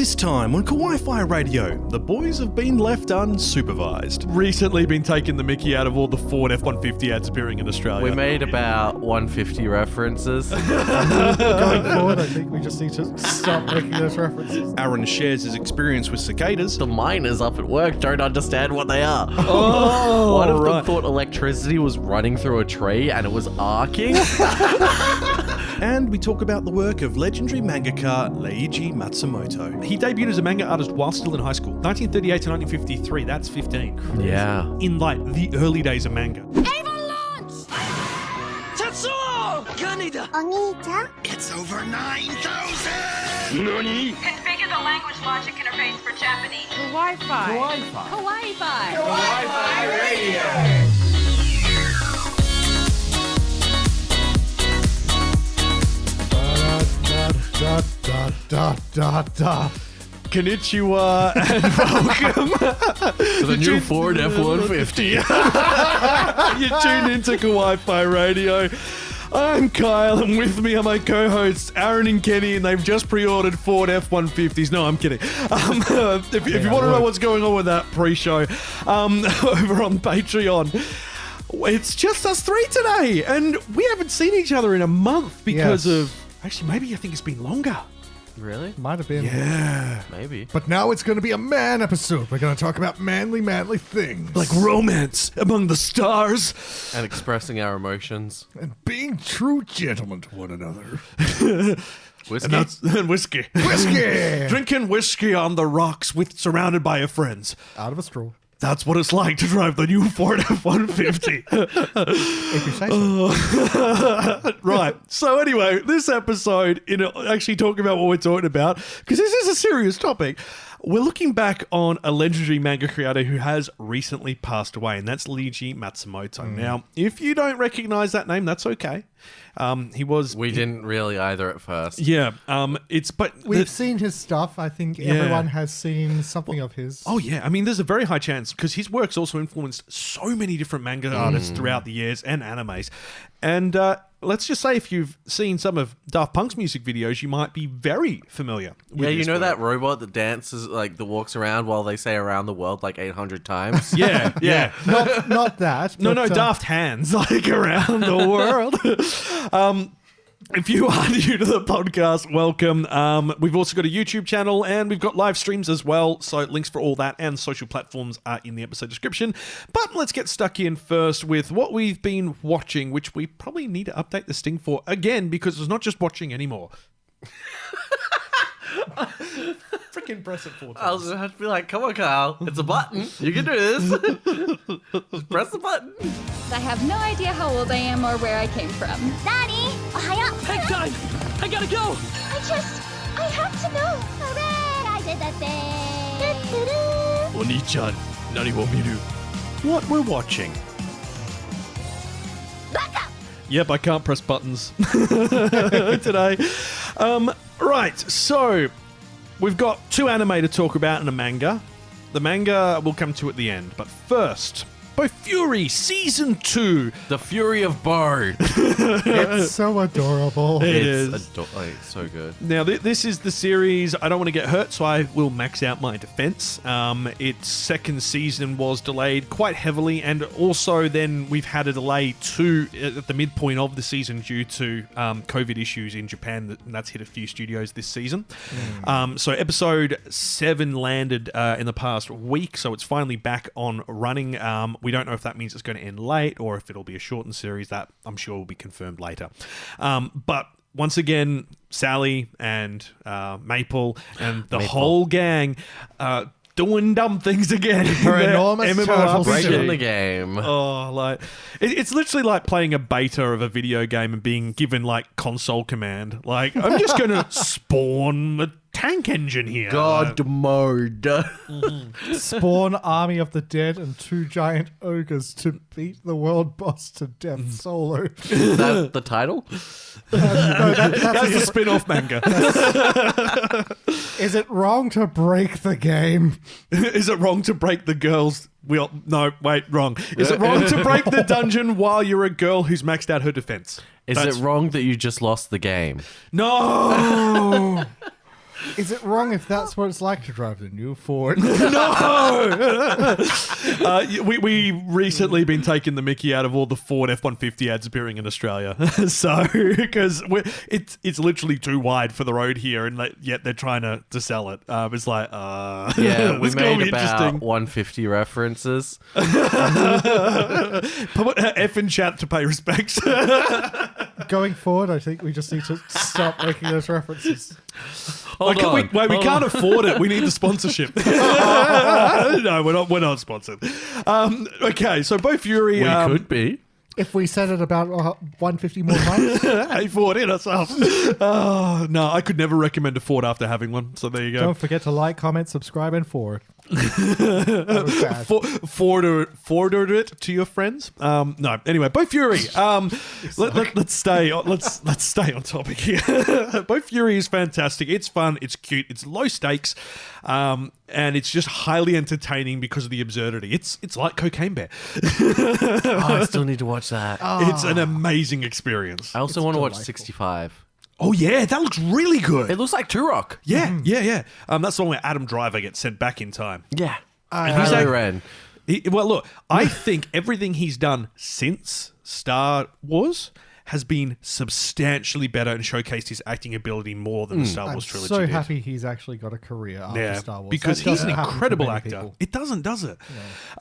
This time on Kawaii-Fi Radio, the boys have been left unsupervised. Recently been taking the mickey out of all the Ford F-150 ads appearing in Australia. We made about 150 references. Going forward, I think we just need to stop making those references. Aaron shares his experience with cicadas. The miners up at work don't understand what they are. Oh, One of them right. thought electricity was running through a tree and it was arcing. And we talk about the work of legendary mangaka Leiji Matsumoto. He debuted as a manga artist while still in high school. 1938 to 1953, that's 15. Yeah. In like the early days of manga. It's over 9,000! Nani? Configure the language logic interface for Japanese. Kawaii-Fi. Kawaii-Fi. Kawaii-Fi Radio. Konnichiwa and welcome To the new Ford F-150. You tuned into Kawaii-Fi Radio. I'm Kyle, and with me are my co-hosts Aaron and Kenny, and they've just pre-ordered Ford F-150s. No, I'm kidding. If you want to know what's going on with that pre-show, over on Patreon, it's just us three today, and we haven't seen each other in a month because of... Actually, maybe I think it's been longer. Really? Might have been. Yeah. Maybe. But now it's going to be a man episode. We're going to talk about manly things. Like romance among the stars. And expressing our emotions. And being true gentlemen to one another. Whiskey? And whiskey. Whiskey! Drinking whiskey on the rocks surrounded by your friends. Out of a straw. That's what it's like to drive the new Ford F-150. If you say so. Right. So anyway, this episode, actually talking about what we're talking about, because this is a serious topic, we're looking back on a legendary manga creator who has recently passed away, and that's Leiji Matsumoto. Now, if you don't recognize that name, that's okay. We didn't really either at first. Yeah. We've seen his stuff. I think everyone has seen something of his. Oh, yeah. I mean, there's a very high chance because his work's also influenced so many different manga artists throughout the years and animes. And let's just say if you've seen some of Daft Punk's music videos, you might be very familiar with Yeah, you this know work. that robot that dances, that walks around while they say around the world like 800 times? Yeah, yeah. Not that. No, but, Daft Hands, like around the world. If you are new to the podcast, welcome. We've also got a YouTube channel and we've got live streams as well. So links for all that and social platforms are in the episode description. But let's get stuck in first with what we've been watching, which we probably need to update the sting for again because it's not just watching anymore. Freaking press it 4 times. I'll just have to be like, come on, Kyle. It's a button. You can do this. Just press the button. I have no idea how old I am or where I came from. Daddy, ohio. Hang time! I gotta go! I have to know. Hooray, I did the thing. Oni-chan, nani wo miru? What we're watching. Back up. Yep, I can't press buttons today. Right, so we've got 2 anime to talk about and a manga. The manga we'll come to at the end, but first, Bofuri Season 2. The Fury of Bo. It's so adorable. It's so good. Now, this is the series. I don't want to get hurt, so I will max out my defense. Its second season was delayed quite heavily, and also then we've had a delay at the midpoint of the season due to COVID issues in Japan. That's hit a few studios this season. So episode 7 landed in the past week, so it's finally back on running. We don't know if that means it's going to end late or if it'll be a shortened series. That I'm sure will be confirmed later. But once again, Sally and Maple and the whole gang doing dumb things again. Her enormous turtle Breaking the game. Oh, like it's literally like playing a beta of a video game and being given like console command. Like, I'm just gonna spawn a tank engine here. God mode. Spawn Army of the Dead and 2 giant ogres to beat the world boss to death solo. Is that the title? That's a spin-off manga. Is it wrong to break the game? Is it wrong to break the girls? No, wait, wrong. Is it wrong to break the dungeon while you're a girl who's maxed out her defense? Is it wrong that you just lost the game? No! Is it wrong if that's what it's like to drive the new Ford? We recently been taking the mickey out of all the Ford F-150 ads appearing in Australia. So, because it's literally too wide for the road here, and yet they're trying to sell it. It's like, Yeah, we this is gonna made be about interesting. 150 references. F in chat to pay respects. Going forward, I think we just need to stop making those references. Hold on. We can't afford it. We need the sponsorship. No, we're not sponsored. Okay, so Bo Fury. We could be. If we said it about 150 more times, Hey, Ford, hit us up. Oh, no, I could never recommend a Ford after having one. So there you go. don't forget to like, comment, subscribe, and forward. That was bad. Forward it to your friends. No, anyway, Bo Fury. Let's stay on topic here. Bo Fury is fantastic. It's fun. It's cute. It's low stakes, and it's just highly entertaining because of the absurdity. It's like Cocaine Bear. I still need to watch that. It's an amazing experience. I also want to watch delightful. 65. Oh yeah, that looks really good. It looks like Turok. Yeah. That's the one where Adam Driver gets sent back in time. Yeah. he's Kylo like- Ren. Well, look, I think everything he's done since Star Wars has been substantially better and showcased his acting ability more than the Star I'm Wars trilogy so did. happy he's actually got a career after Star Wars. because That he's an doesn't happen for incredible many actor. people. It doesn't, does it?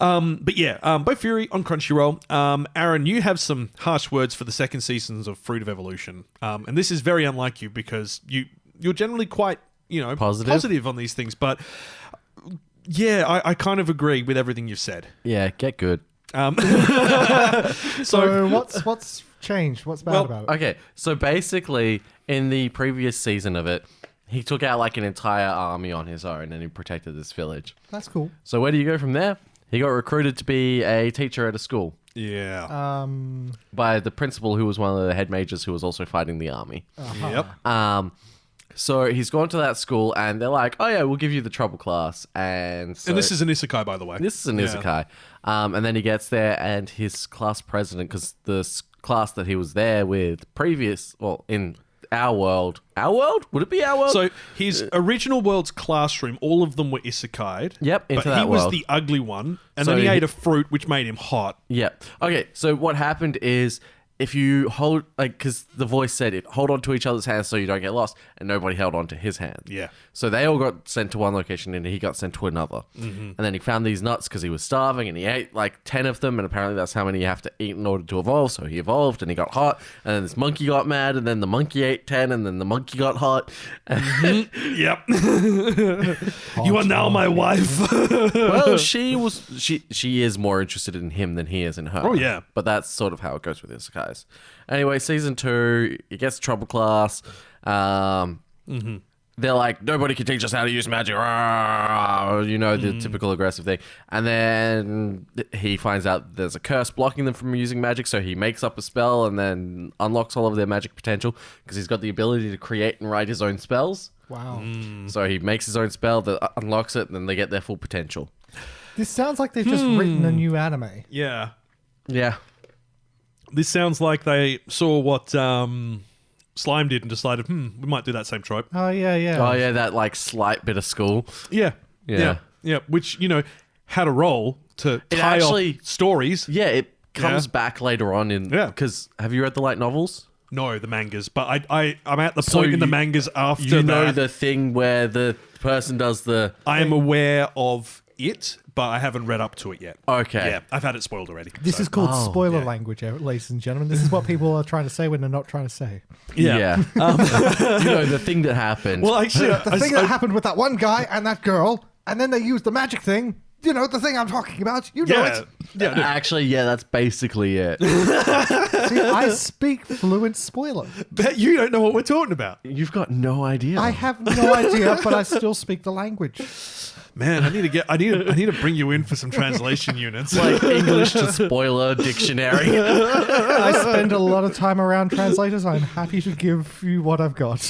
But yeah, Bo Fury on Crunchyroll. Aaron, you have some harsh words for the second seasons of Fruit of Evolution, and this is very unlike you because you're generally quite positive on these things. But yeah, I kind of agree with everything you've said. Yeah, get good. So what's changed? What's bad about it? Okay, so basically, in the previous season of it, he took out like an entire army on his own and he protected this village. That's cool. So where do you go from there? He got recruited to be a teacher at a school Yeah. by the principal, who was one of the head mages who was also fighting the army. Yep. So he's gone to that school and they're like, oh yeah, we'll give you the trouble class. And this is an isekai, by the way. This is an isekai. And then he gets there and his class president, because the class that he was there with in our world. Our world? Would it be our world? So his original world's classroom, all of them were isekai'd. Yep, into but that he was world. the ugly one, and So then he he- ate a fruit which made him hot. Yeah. Okay, so what happened is if you hold, because the voice said hold on to each other's hands so you don't get lost, and nobody held on to his hand. Yeah. So they all got sent to one location and he got sent to another. And then he found these nuts because he was starving and he ate like 10 of them, and apparently that's how many you have to eat in order to evolve. So he evolved and he got hot, and then this monkey got mad, and then the monkey ate 10, and then the monkey got hot. Yep. You are now my wife. Well, she is more interested in him than he is in her. Oh, yeah. But that's sort of how it goes with isekais. Anyway, season 2, he gets trouble class. They're like, nobody can teach us how to use magic. The typical aggressive thing. And then he finds out there's a curse blocking them from using magic, so he makes up a spell and then unlocks all of their magic potential because he's got the ability to create and write his own spells. Wow. So he makes his own spell that unlocks it, and then they get their full potential. This sounds like they've just written a new anime. Yeah. Yeah. This sounds like they saw what Slime did and decided, we might do that same trope. Oh, yeah. Oh, yeah, that like slight bit of school. Yeah. Yeah. Which, had a role to It tie actually- off stories. Yeah, it comes Yeah. back later on in. Yeah. Because have you read the light novels? No, the mangas. But I'm at the So point in the you- mangas after You know that. the thing where the person does the. I am aware of it, but I haven't read up to it yet. Okay. Yeah, I've had it spoiled already. This so. is called spoiler yeah. language, ladies and gentlemen. This is what people are trying to say when they're not trying to say. Yeah. you know, the thing that happened. Well, actually, The thing that happened with that one guy and that girl, and then they used the magic thing. You know, the thing I'm talking about. You know it. Yeah, no. Actually, yeah, that's basically it. See, I speak fluent spoiler. Bet you don't know what we're talking about. You've got no idea. I have no idea, but I still speak the language. Man, I need to bring you in for some translation units. like English to spoiler dictionary. I spend a lot of time around translators. I'm happy to give you what I've got.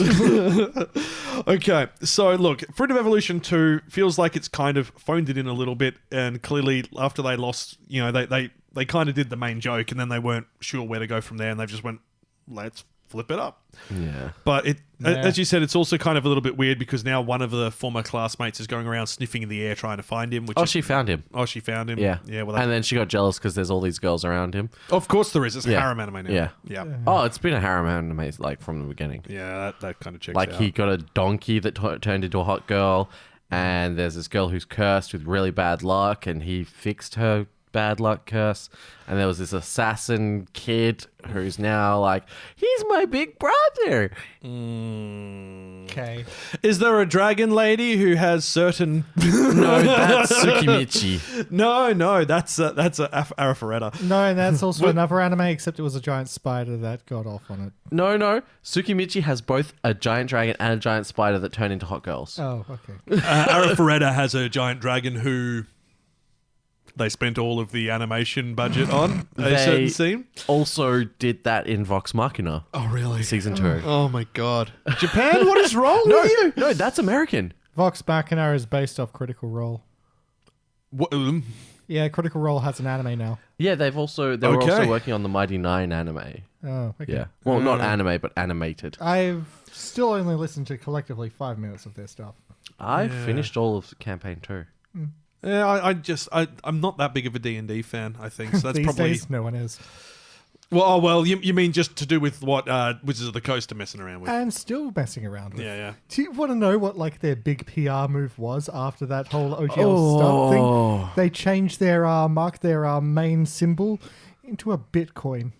Okay, so look, Fruit of Evolution 2 feels like it's kind of phoned it in a little bit, and clearly after they lost, they kind of did the main joke, and then they weren't sure where to go from there, and they just went, let's flip it up. Yeah. But as you said, it's also kind of a little bit weird because now one of the former classmates is going around sniffing in the air trying to find him. She found him. Oh, she found him. Yeah. Yeah. Well, and then she got jealous because there's all these girls around him. of course there is. It's a harem anime now. Yeah. Yeah. Oh, it's been a harem anime like from the beginning. Yeah, that kind of checks Like out. he got a donkey that turned into a hot girl, and there's this girl who's cursed with really bad luck, and he fixed her bad luck curse. And there was this assassin kid who's now like, he's my big brother. Okay. Is there a dragon lady who has certain? No, that's Tsukimichi. No, that's a Arifureta. No, and that's also another anime, except it was a giant spider that got off on it. No. Tsukimichi has both a giant dragon and a giant spider that turn into hot girls. Oh, okay. Arifureta has a giant dragon who they spent all of the animation budget on a certain scene. Also did that in Vox Machina. Oh, really? Season 2. Oh my god. Japan, what is wrong with you? No, that's American. Vox Machina is based off Critical Role. What, Yeah, Critical Role has an anime now. Yeah, they were also working on the Mighty Nine anime. Oh, okay. Yeah. Well, not anime, but animated. I've still only listened to collectively 5 minutes of their stuff. I finished all of campaign 2. Yeah, I'm not that big of a D&D fan, I think. So that's These probably days, no one is. Well, you mean just to do with what Wizards of the Coast are messing around with? And still messing around with. Yeah. Do you want to know what like their big PR move was after that whole OGL stuff thing? They changed their their main symbol into a Bitcoin.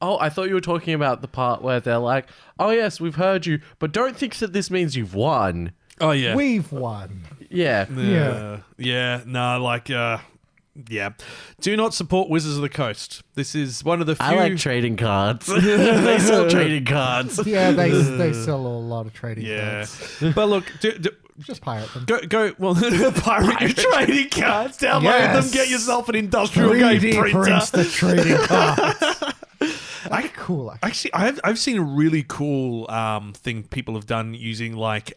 Oh, I thought you were talking about the part where they're like, oh yes, we've heard you, but don't think that this means you've won. Oh, yeah. We've won. Yeah. Yeah. Yeah. Do not support Wizards of the Coast. This is one of the few... I like trading cards. They sell trading cards. Yeah, they sell a lot of trading cards. But look, Just pirate them. go pirate your trading cards. Download them. Get yourself an industrial game 3D printer. prints the trading cards. Cool. Actually, I've seen a really cool thing people have done using like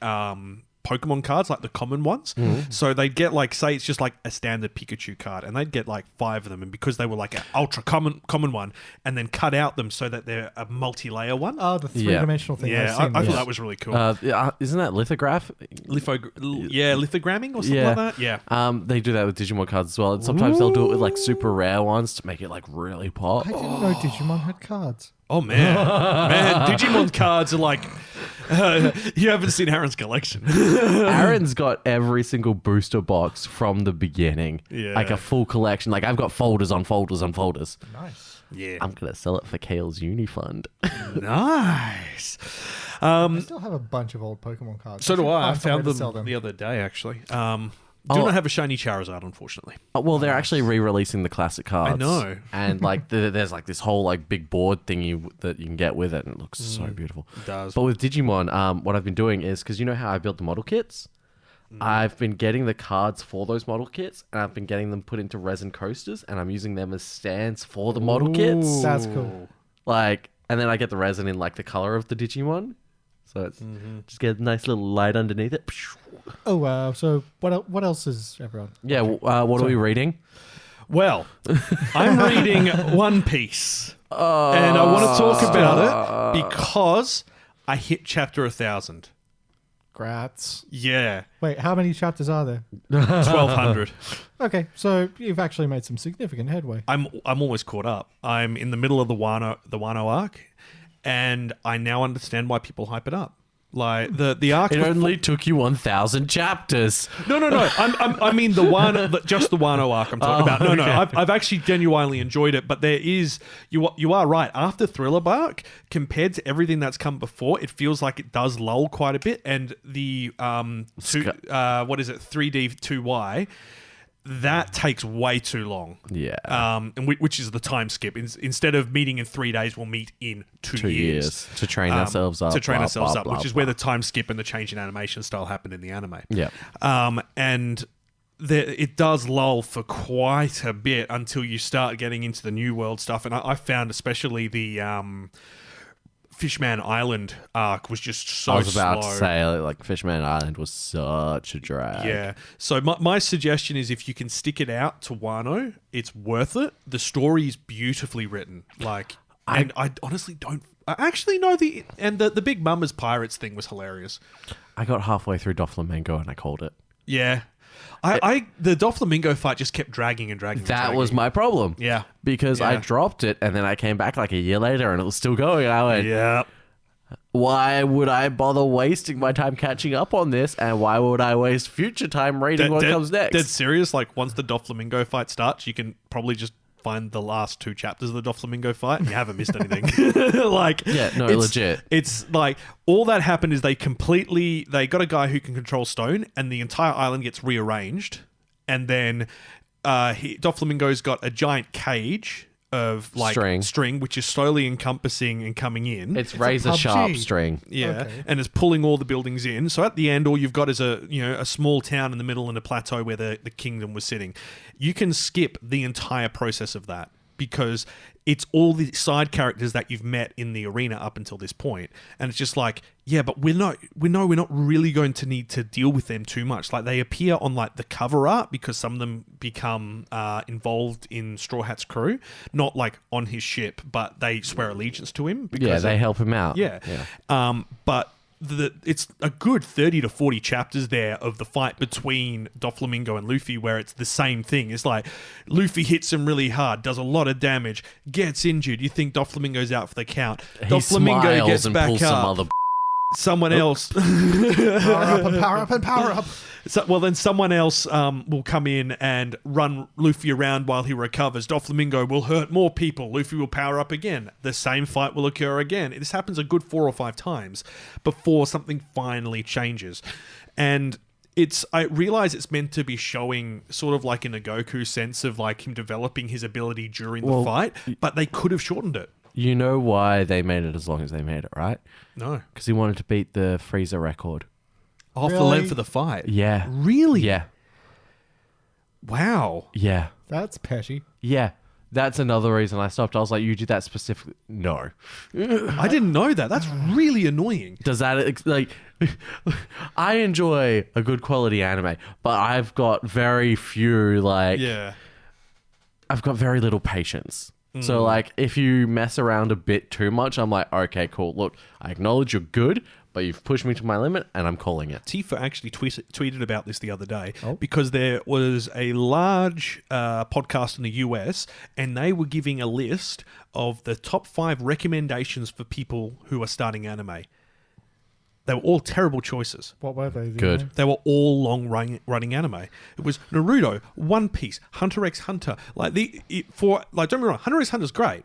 Pokemon cards, like the common ones. So they'd get like, say it's just like a standard Pikachu card, and they'd get like 5 of them, and because they were like an ultra common one, and then cut out them so that they're a multi-layer one. Oh, the 3-dimensional thing. Yeah, I thought that was really cool. Isn't that lithograph? Lithogramming or something like that. Yeah. They do that with Digimon cards as well, and sometimes they'll do it with like super rare ones to make it like really pop. I didn't know Digimon had cards. Oh man, Digimon cards are like you haven't seen Aaron's collection. Aaron's got every single booster box from the beginning, like a full collection. Like I've got folders on folders on folders. Nice. Yeah, I'm gonna sell it for Kale's uni fund. Nice. I still have a bunch of old Pokemon cards. So do I. I Find somewhere found to sell them the other day actually. Do not have a shiny Charizard, unfortunately. Well, they're actually re-releasing the classic cards. I know. And like there's like this whole like big board thingy that you can get with it, and it looks so beautiful. It does. But with Digimon, what I've been doing is, because you know how I built the model kits? I've been getting the cards for those model kits, and I've been getting them put into resin coasters, and I'm using them as stands for the model kits. That's cool. Like, and then I get the resin in like the color of the Digimon. So it's just get a nice little light underneath it. Oh, wow. So what else is everyone? Yeah, what are we reading? Well, I'm reading One Piece, and I want to talk about it because I hit chapter 1,000. Grats. Yeah, Wait, how many chapters are there? 1,200. Okay, so you've actually made some significant headway. I'm almost caught up. I'm in the middle of the Wano arc, and I now understand why people hype it up. Like the arc. It only took you 1,000 chapters. No. I mean just the Wano arc I'm talking about. No. I've actually genuinely enjoyed it, but there is you are right. After Thriller Bark, compared to everything that's come before, it feels like it does lull quite a bit. And the 3D 2Y. That takes way too long. Yeah. And which is the time skip. Instead of meeting in 3 days, we'll meet in 2 years. To train ourselves up. Which is where the time skip and the change in animation style happened in the anime. Yeah. And it does lull for quite a bit until you start getting into the New World stuff. And I found especially the Fishman Island arc was just so slow. I was about to say, like, Fishman Island was such a drag. Yeah. So my suggestion is if you can stick it out to Wano, it's worth it. The story is beautifully written. Like, and I honestly don't... Actually, no. The Big Mamas Pirates thing was hilarious. I got halfway through Doflamingo and I called it. Yeah. The Doflamingo fight just kept dragging and dragging. That was my problem. Yeah. Because I dropped it and then I came back like a year later and it was still going. And I went, yeah. Why would I bother wasting my time catching up on this? And why would I waste future time reading what comes next? Dead serious. Like, once the Doflamingo fight starts, you can probably just find the last 2 chapters of the Doflamingo fight and you haven't missed anything. Legit. It's like, all that happened is they got a guy who can control stone and the entire island gets rearranged. And then Doflamingo's got a giant cage of like string, which is slowly encompassing and coming in. It's razor sharp string. Yeah, okay. And it's pulling all the buildings in. So at the end, all you've got is a small town in the middle and a plateau where the kingdom was sitting. You can skip the entire process of that because it's all the side characters that you've met in the arena up until this point. And it's just like, yeah, but we're not really going to need to deal with them too much. Like, they appear on like the cover art because some of them become involved in Straw Hat's crew, not like on his ship, but they swear allegiance to him. Because they help him out. Yeah. But it's a good 30 to 40 chapters there of the fight between Doflamingo and Luffy where it's the same thing. It's like Luffy hits him really hard, does a lot of damage, gets injured. You think Doflamingo's out for the count. Doflamingo gets back up. Someone else. Power up. So, then someone else will come in and run Luffy around while he recovers. Doflamingo will hurt more people. Luffy will power up again. The same fight will occur again. This happens a good 4 or 5 times before something finally changes. And I realize it's meant to be showing sort of like in a Goku sense of like him developing his ability during the fight, but they could have shortened it. You know why they made it as long as they made it, right? No. Because he wanted to beat the Frieza record. Off the length of the fight? Yeah. Really? Yeah. Wow. Yeah. That's petty. Yeah. That's another reason I stopped. I was like, you did that specifically? No. I didn't know that. That's really annoying. Does that, like... I enjoy a good quality anime, but I've got very few, like... Yeah. I've got very little patience. So, like, if you mess around a bit too much, I'm like, okay, cool. Look, I acknowledge you're good, but you've pushed me to my limit, and I'm calling it. Tifa actually tweeted about this the other day because there was a large podcast in the US, and they were giving a list of the top 5 recommendations for people who are starting anime. They were all terrible choices. What were they? Good. They were all long-running anime. It was Naruto, One Piece, Hunter x Hunter. Don't get me wrong, Hunter x Hunter's great.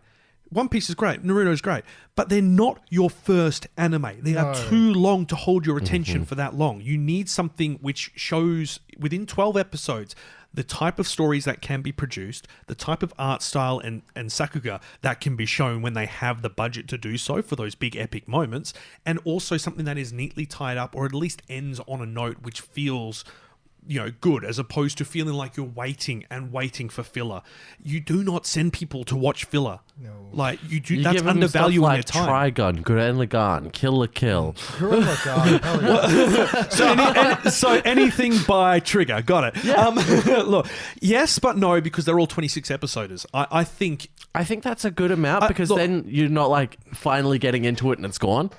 One Piece is great. Naruto's great. But they're not your first anime. They are too long to hold your attention for that long. You need something which shows within 12 episodes the type of stories that can be produced, the type of art style and sakuga that can be shown when they have the budget to do so for those big epic moments, and also something that is neatly tied up or at least ends on a note which feels good, as opposed to feeling like you're waiting for filler. You do not send people to watch filler. No. Like, you do. That's undervaluing like their time. Trigun, Gurren Lagann, Kill la Kill. Gurren Lagann. So anything by Trigger. Got it. Yeah. Look, yes, but no, because they're all 26 episoders. I think that's a good amount because then you're not like finally getting into it and it's gone.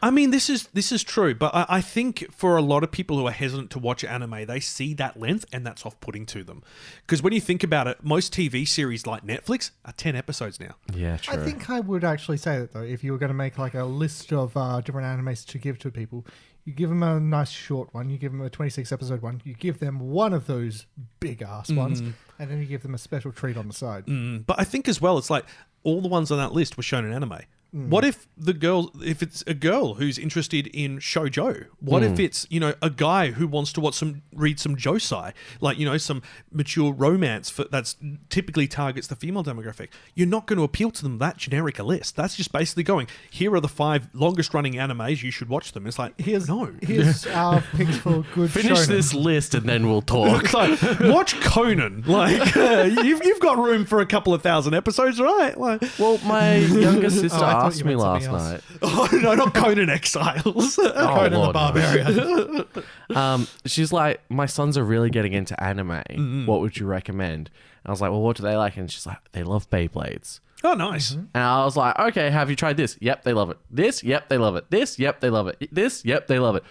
I mean, this is true, but I think for a lot of people who are hesitant to watch anime, they see that length and that's off-putting to them. Because when you think about it, most TV series like Netflix are 10 episodes now. Yeah, true. I think I would actually say that, though, if you were going to make like a list of different animes to give to people, you give them a nice short one, you give them a 26-episode one, you give them one of those big-ass ones, and then you give them a special treat on the side. But I think as well, it's like all the ones on that list were shown in anime. What if if it's a girl who's interested in shoujo? What if it's, a guy who wants to read some josei, like, some mature romance that's typically targets the female demographic? You're not going to appeal to them that generic a list. That's just basically going, here are the 5 longest running animes, you should watch them. It's like, here's our picks for good Finish shonen. this list and then we'll talk. It's like, watch Conan. Like, you've got room for a couple of thousand episodes, right? Like, well, my younger sister asked you me meant last something night. Oh, no, not Conan Exiles. Conan the Lord, no. Barbarian. She's like, my sons are really getting into anime. What would you recommend? And I was like, well, what do they like? And she's like, they love Beyblades. Oh, nice. And I was like, okay, have you tried this? Yep, they love it. This? Yep, they love it. This? Yep, they love it. This? Yep, they love it.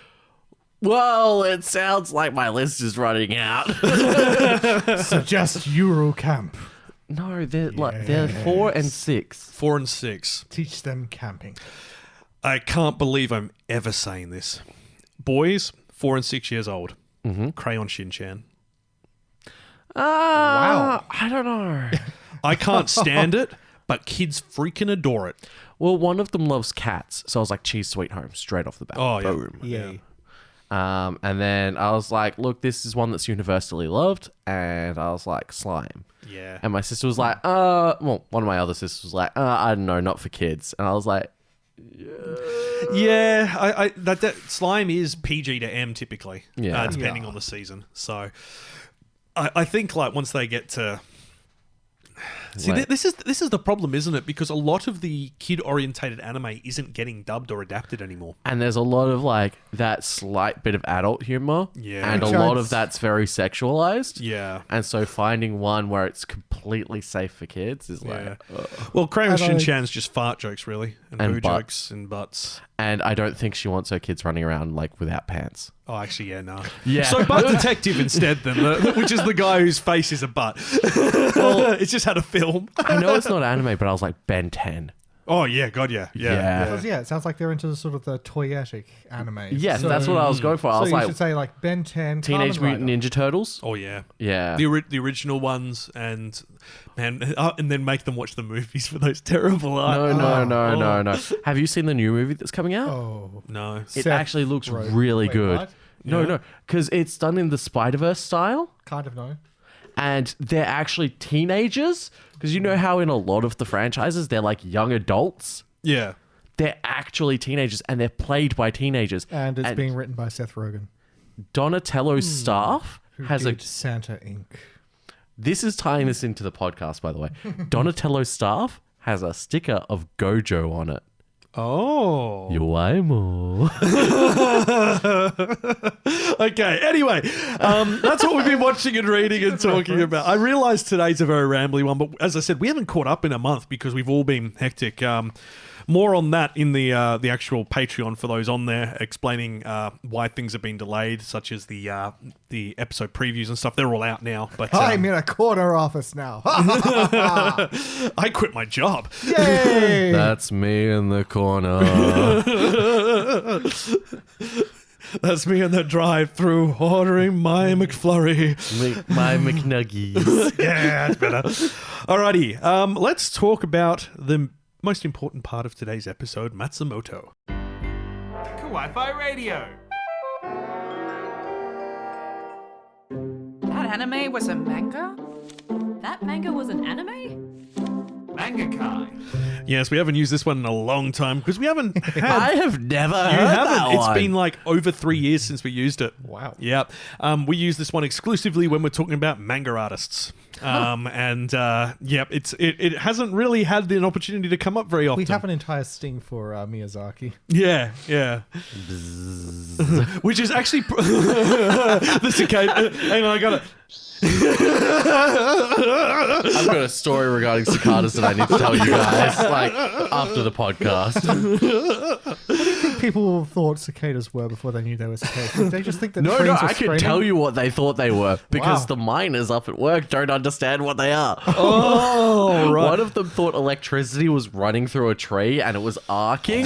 Well, it sounds like my list is running out. Suggest Eurocamp. No, they're 4 and 6. 4 and 6. Teach them camping. I can't believe I'm ever saying this. Boys, 4 and 6 years old. Crayon Shin-chan. Wow. I don't know. I can't stand it, but kids freaking adore it. Well, one of them loves cats, so I was like, Cheese Sweet Home, straight off the bat. Oh, yeah. Boom. Yay. And then I was like, look, this is one that's universally loved. And I was like, Slime. Yeah. And my sister was like, well, one of my other sisters was like, I don't know, not for kids. And I was like, Yeah, that Slime is PG to M typically, Yeah. depending on the season. So I think like once they get to see, Like- this is the problem, isn't it? Because a lot of the kid-orientated anime isn't getting dubbed or adapted anymore. and there's a lot of like that slight bit of adult humor. Yeah. And a Which lot I'd- of that's very sexualized. Yeah. And so finding one where it's completely safe for kids is like, Yeah. Well, Crayon And I- Shin-chan's just fart jokes, really, and And boo butts. jokes and butts. and I don't think she wants her kids running around like without pants. Oh, actually, yeah, no. Yeah. So Butt Detective instead, then, which is the guy whose face is a butt. It's just had a film. I know it's not anime, but I was like, Ben 10. Oh, yeah, God, yeah. Yeah. Yeah, it sounds like they're into sort of the toyetic anime. Yes, that's what I was going for. I So was you like, should say like Ben 10, Teenage Kamen Mutant Rider. Ninja Turtles. Oh, yeah. Yeah. The original ones, and man, and then make them watch the movies for those terrible No. Have you seen the new movie that's coming out? Oh, No. It Seth actually looks Rogen. really Wait, good. what? No, because it's done in the Spider-Verse style, kind of no. and they're actually teenagers. Because you know how in a lot of the franchises they're like young adults. Yeah. They're actually teenagers, and they're played by teenagers. And it's being written by Seth Rogen, Donatello's staff who has did Santa Inc. This is tying this into the podcast, by the way. Donatello's staff has a sticker of Gojo on it. Oh. Yoaimo. Okay, anyway, that's what we've been watching and reading and talking about. I realise today's a very rambly one, but as I said, we haven't caught up in a month because we've all been hectic. More on that in the actual Patreon for those on there, explaining why things have been delayed, such as the episode previews and stuff. They're all out now. But I'm in a corner office now. I quit my job. Yay! That's me in the corner. That's me in the drive-through ordering my McFlurry. My McNuggies. Yeah, that's better. Alrighty, let's talk about the most important part of today's episode, Matsumoto. Kawaii-Fi Radio. That anime was a manga? That manga was an anime? Mangaka. Yes, we haven't used this one in a long time because we haven't had... I have never You heard haven't? that It's one. been like over 3 years since we used it. Wow. Yeah. We use this one exclusively when we're talking about manga artists. It hasn't really had an opportunity to come up very often. We have an entire sting for Miyazaki. Yeah. Which is actually the cicada. Hang on, I got it. I've got a story regarding cicadas that I need to tell you guys, like, after the podcast. People thought cicadas were before they knew they were cicadas. Did they just think that No, trains were I can screaming? tell you what they thought they were, because Wow. the miners up at work don't understand what they are. Oh, right. One of them thought electricity was running through a tree and it was arcing.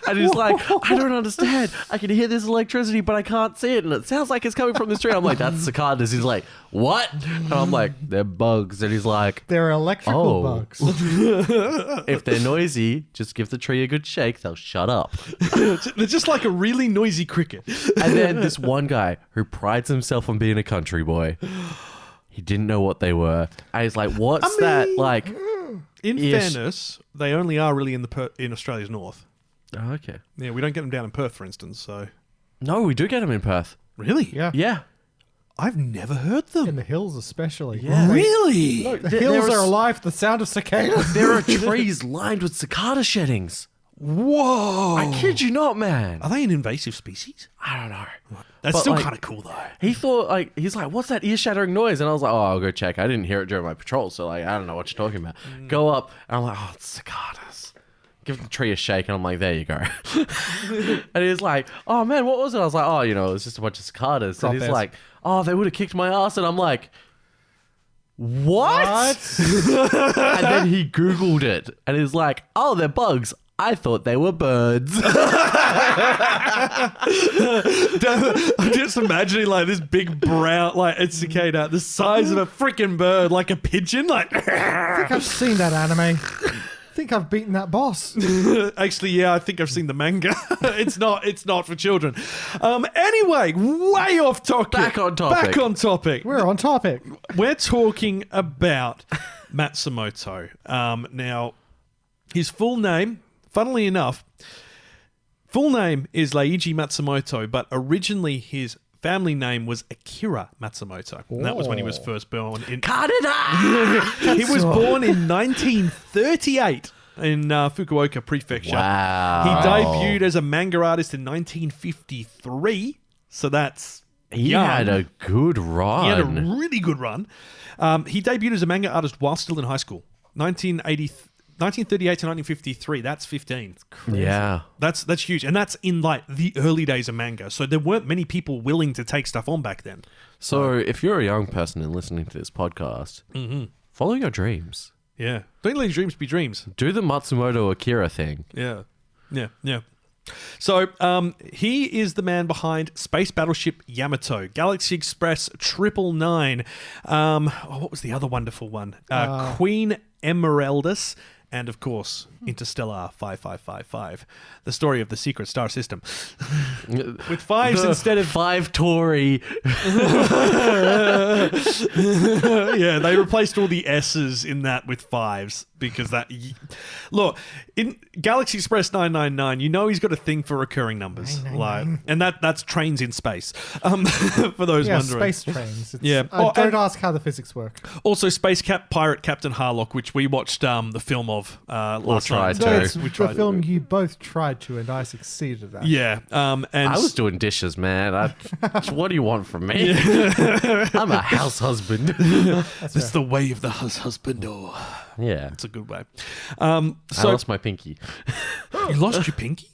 And he's like, I don't understand. I can hear this electricity, but I can't see it. And it sounds like it's coming from this tree. I'm like, that's cicadas. He's like, what? And I'm like, they're bugs. And he's like, They're electrical Oh. bugs. if they're noisy, just give the tree a good shake. They'll shut up. They're just like a really noisy cricket. And then this one guy who prides himself on being a country boy, he didn't know what they were. And he's like, what's that? Like, In Ish. fairness, they only are really in Australia's north. oh, okay. Yeah, we don't get them down in Perth, for instance. So No, we do get them in Perth. really, Yeah. Yeah. I've never heard them. In the hills, especially. Yeah. Really? The hills are alive to the sound of cicadas. There are trees lined with cicada sheddings. Whoa. I kid you not, man. Are they an invasive species? I don't know. That's But, still like, kind of cool, though. He thought, like, he's like, what's that ear-shattering noise? And I was like, oh, I'll go check. I didn't hear it during my patrol, so, like, I don't know what you're talking about. Go up, and I'm like, oh, it's cicadas. Give the tree a shake, and I'm like, there you go. And he's like, oh, man, what was it? I was like, oh, you know, it's just a bunch of cicadas. And he's like, oh, they would have kicked my ass. And I'm like, what? And then he Googled it, and he's like, oh, they're bugs. I thought they were birds. I'm just imagining like this big brown, like a cicada, the size of a freaking bird, like a pigeon. Like, I think I've seen that anime. I think I've beaten that boss. actually, yeah, I think I've seen the manga. It's not for children. Anyway, way off topic. Back on topic. We're on topic. We're talking about Matsumoto. Now, his full name, funnily enough, full name is Leiji Matsumoto, but originally his family name was Akira Matsumoto. And that was when he was first born. Cut it out! He was born in 1938 in Fukuoka Prefecture. Wow. He debuted as a manga artist in 1953, so that's He young. had a good run. He had a really good run. He debuted as a manga artist while still in high school. 1938 to 1953. That's 15. Yeah. That's huge, and that's in like the early days of manga. So there weren't many people willing to take stuff on back then. So if you're a young person and listening to this podcast, follow your dreams. Yeah, don't let your dreams be dreams. Do the Matsumoto Akira thing. Yeah. So he is the man behind Space Battleship Yamato, Galaxy Express 999. What was the other wonderful one? Queen Emeraldus. And, of course, Interstellar 5555, the story of the secret star system. With fives instead of... 5 Tory. Yeah, they replaced all the S's in that with fives because that... Look, in Galaxy Express 999, you know he's got a thing for recurring numbers. And that's trains in space, for those wondering. Space trains. Yeah. Don't ask how the physics work. Also, Space Pirate Captain Harlock, which we watched the film of last tried night. to. It's We the tried film you both tried to, and I succeeded at. Yeah. And I was doing dishes, man. What do you want from me? I'm a house husband. It's the way of the husband. Oh, Yeah. it's a good way. I So lost my pinky. you lost your pinky?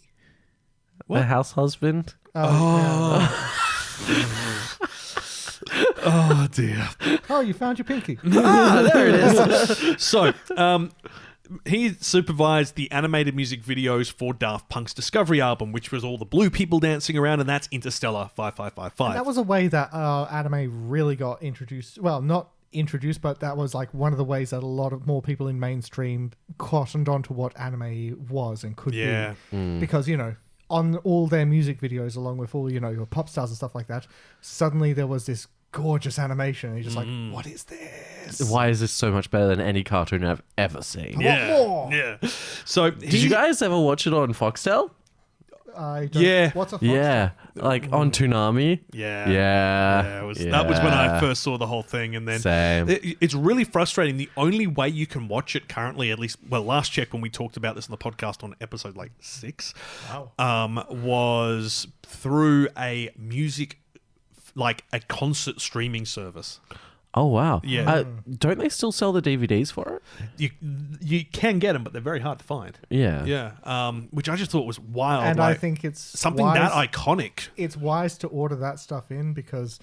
A house husband? Oh dear. Oh, you found your pinky. There it is. So, he supervised the animated music videos for Daft Punk's Discovery album, which was all the blue people dancing around, and that's Interstellar 5555. That was a way that anime really got introduced. Well, not introduced, but that was like one of the ways that a lot of more people in mainstream cottoned onto what anime was and could be. Because, you know, on all their music videos, along with all, you know, your pop stars and stuff like that, suddenly there was this gorgeous animation, and you're just like, what is this? Why is this so much better than any cartoon I've ever seen? Yeah. So, Did you guys ever watch it on Foxtel? I don't, Yeah. What's a fox? Yeah. Like on Toonami? Yeah. Yeah. That was when I first saw the whole thing, and then Same. It's really frustrating. The only way you can watch it currently, at least, well, last check when we talked about this on the podcast on episode like 6, was through a music, like a concert streaming service. Oh, wow. Yeah. Don't they still sell the DVDs for it? You can get them, but they're very hard to find. Yeah. Yeah. Which I just thought was wild. And I think it's something wise, that iconic. It's wise to order that stuff in because,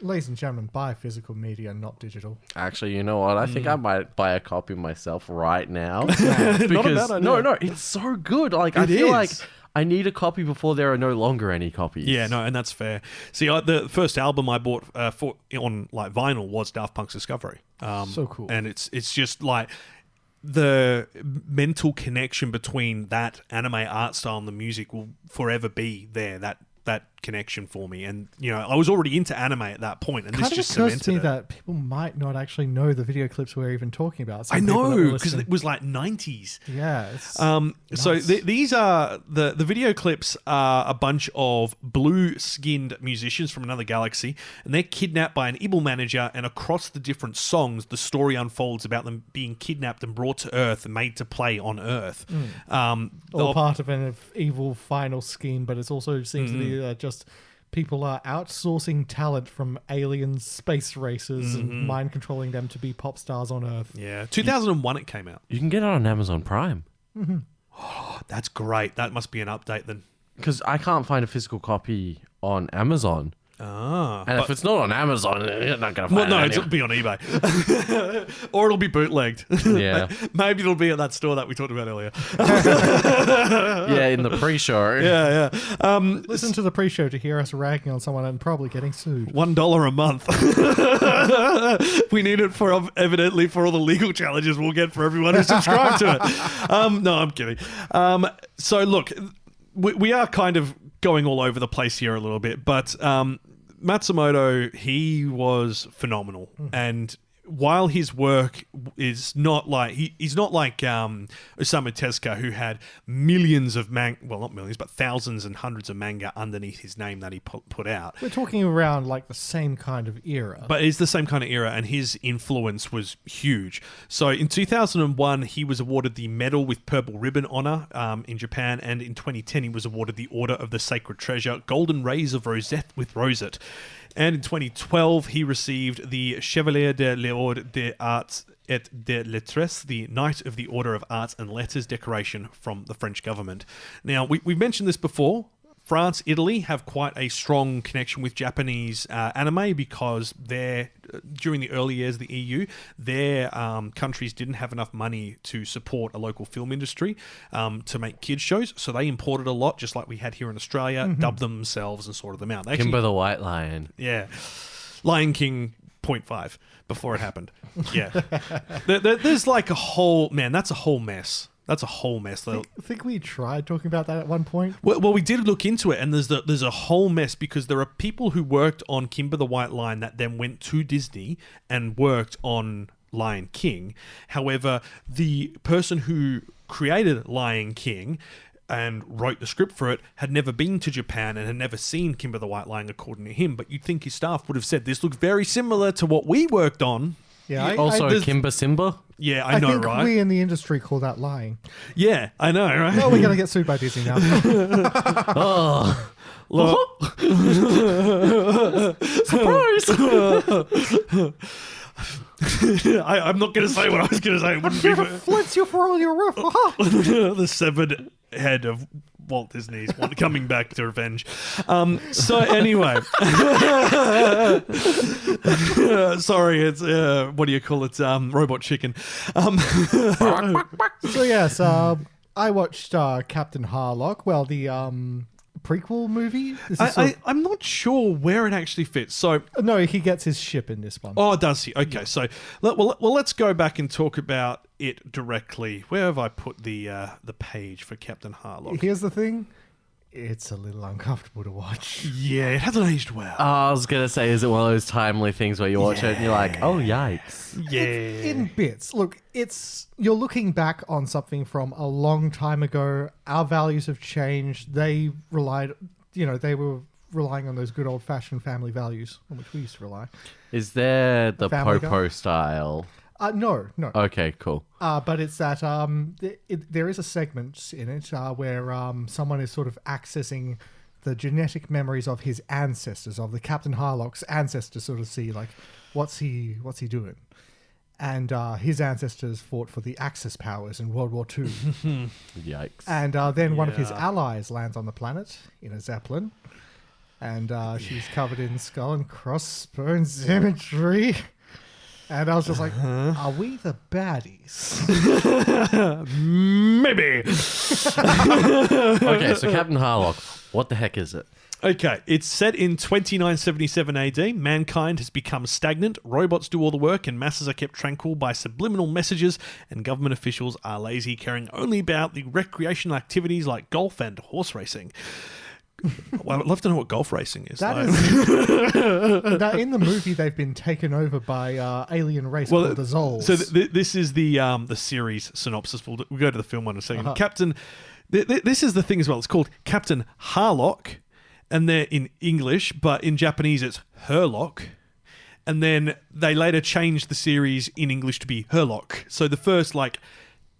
ladies and gentlemen, buy physical media, not digital. Actually, you know what? I think I might buy a copy myself right now. Not a Because bad idea. no, it's so good. Like I It feel is. like I need a copy before there are no longer any copies. Yeah, no, and that's fair. See, the first album I bought on like vinyl was Daft Punk's Discovery. So cool. And it's just like the mental connection between that anime art style and the music will forever be there. That that connection for me. And, you know, I was already into anime at that point, and this Kind of just occurs to cemented me it. that people might not actually know the video clips we're even talking about. Some I people that were know, because listening- it was like 90s. Yeah. It's So nuts. these are the video clips are a bunch of blue-skinned musicians from another galaxy, and they're kidnapped by an evil manager, and across the different songs, the story unfolds about them being kidnapped and brought to Earth and made to play on Earth. all part of an evil final scheme, but it also seems to be just people are outsourcing talent from alien space races and mind controlling them to be pop stars on Earth. Yeah, 2001 it came out. You can get it on Amazon Prime. That's great. That must be an update then. Because I can't find a physical copy on Amazon. Ah. And if it's not on Amazon, you're not going to Well, find no, it. it'll be on eBay. Or it'll be bootlegged. Yeah. Maybe it'll be at that store that we talked about earlier. Yeah, in the pre-show. Yeah. Listen to the pre-show to hear us ragging on someone and probably getting sued. $1 a month. We need it for evidently for all the legal challenges we'll get for everyone who subscribed to it. No, I'm kidding. So look, we are kind of going all over the place here a little bit, but Matsumoto, he was phenomenal. And while his work is not like he's not like Osamu Tezuka, who had millions of not millions, but thousands and hundreds of manga underneath his name that he put out. We're talking around like the same kind of era. But it's the same kind of era, and his influence was huge. So in 2001, he was awarded the Medal with Purple Ribbon honor in Japan, and in 2010, he was awarded the Order of the Sacred Treasure, Golden Rays of Rosette with Rosette. And in 2012, he received the Chevalier de l'Ordre des Arts et des Lettres, the Knight of the Order of Arts and Letters decoration from the French government. Now, we've mentioned this before. France, Italy have quite a strong connection with Japanese anime because during the early years of the EU, their countries didn't have enough money to support a local film industry to make kids shows, so they imported a lot, just like we had here in Australia, dubbed them themselves and sorted them out. They Kimber the White Lion. Yeah. Lion King 0.5 before it happened. Yeah. There's like a whole... Man, that's a whole mess. That's a whole mess. I think we tried talking about that at one point. Well, we did look into it, and there's a whole mess because there are people who worked on Kimber the White Lion that then went to Disney and worked on Lion King. However, the person who created Lion King and wrote the script for it had never been to Japan and had never seen Kimber the White Lion, according to him. But you'd think his staff would have said, this looks very similar to what we worked on. Yeah. Also, Kimber Simba. Yeah, I know, think right? we in the industry call that lying. Yeah, I know, right? Oh, we're going to get sued by Disney now. Look. Surprise! I'm not going to say what I was going to say. It wouldn't be Flint's you for all your roof. the severed head of Walt Disney's coming back to revenge. So anyway, sorry, it's what do you call it? Robot chicken. So yes, I watched Captain Harlock. Well, the prequel movie. I'm not sure where it actually fits. So No, he gets his ship in this one. oh, does he? Okay, so let's go back and talk about it directly. Where have I put the page for Captain Harlock? Here's the thing. It's a little uncomfortable to watch. Yeah, it hasn't aged well. I was going to say, is it one of those timely things where you watch it and you're like, oh, yikes. Yeah. In bits. Look, you're looking back on something from a long time ago. Our values have changed. They were relying on those good old-fashioned family values on which we used to rely. Is there the Family Popo Guy? style? No. Okay, cool. But it's that there is a segment in it where someone is sort of accessing the genetic memories of his ancestors, of the Captain Harlock's ancestors, sort of see like what's he doing. And his ancestors fought for the Axis powers in World War II. Yikes. And then one of his allies lands on the planet in a Zeppelin. And she's covered in skull and crossbones imagery. And I was just like, are we the baddies? Maybe. Okay, so Captain Harlock, what the heck is it? Okay, it's set in 2977 AD. Mankind has become stagnant, robots do all the work, and masses are kept tranquil by subliminal messages, and government officials are lazy, caring only about the recreational activities like golf and horse racing. Well, I'd love to know what golf racing is. That though. is that in the movie they've been taken over by alien race called the Zols. So this is the series synopsis. We'll go to the film one in a second. Captain, this is the thing as well. It's called Captain Harlock, and they're in English, but in Japanese it's Harlock. And then they later changed the series in English to be Harlock. So the first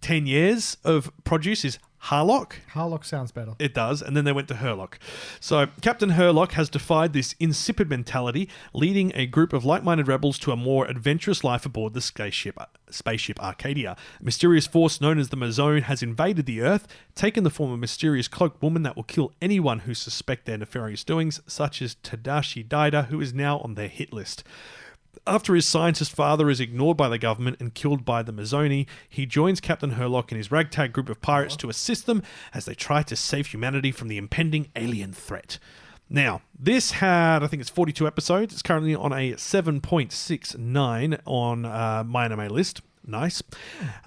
10 years of produce is Harlock. Harlock sounds better. It does, and then they went to Harlock. So Captain Harlock has defied this insipid mentality, leading a group of like-minded rebels to a more adventurous life aboard the spaceship Arcadia. A mysterious force known as the Mazone has invaded the Earth, taken the form of a mysterious cloaked woman that will kill anyone who suspect their nefarious doings, such as Tadashi Daida, who is now on their hit list. After his scientist father is ignored by the government and killed by the Mazzoni, he joins Captain Harlock and his ragtag group of pirates to assist them as they try to save humanity from the impending alien threat. Now, this had, I think it's 42 episodes. It's currently on a 7.69 on My Anime List. Nice.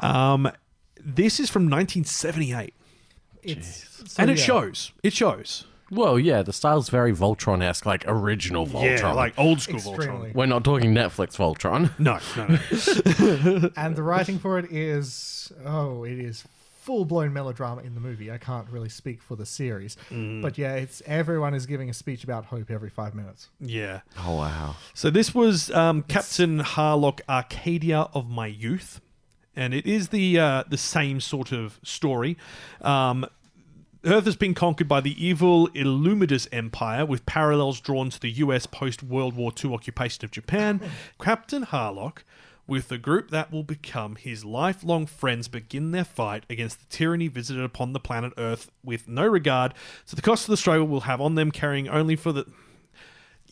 This is from 1978. It shows. It shows. Well, yeah, the style's very Voltron-esque, like original Voltron. Yeah, like old school Extremely. Voltron. We're not talking Netflix Voltron. No. And the writing for it is full-blown melodrama in the movie. I can't really speak for the series. But yeah, it's everyone is giving a speech about hope every 5 minutes. Yeah. Oh, wow. So this was Captain Harlock Arcadia of My Youth. And it is the same sort of story. Earth has been conquered by the evil Illuminus Empire, with parallels drawn to the US post-World War II occupation of Japan. Captain Harlock, with the group that will become his lifelong friends, begin their fight against the tyranny visited upon the planet Earth with no regard to the cost of the struggle will have on them, caring only for the...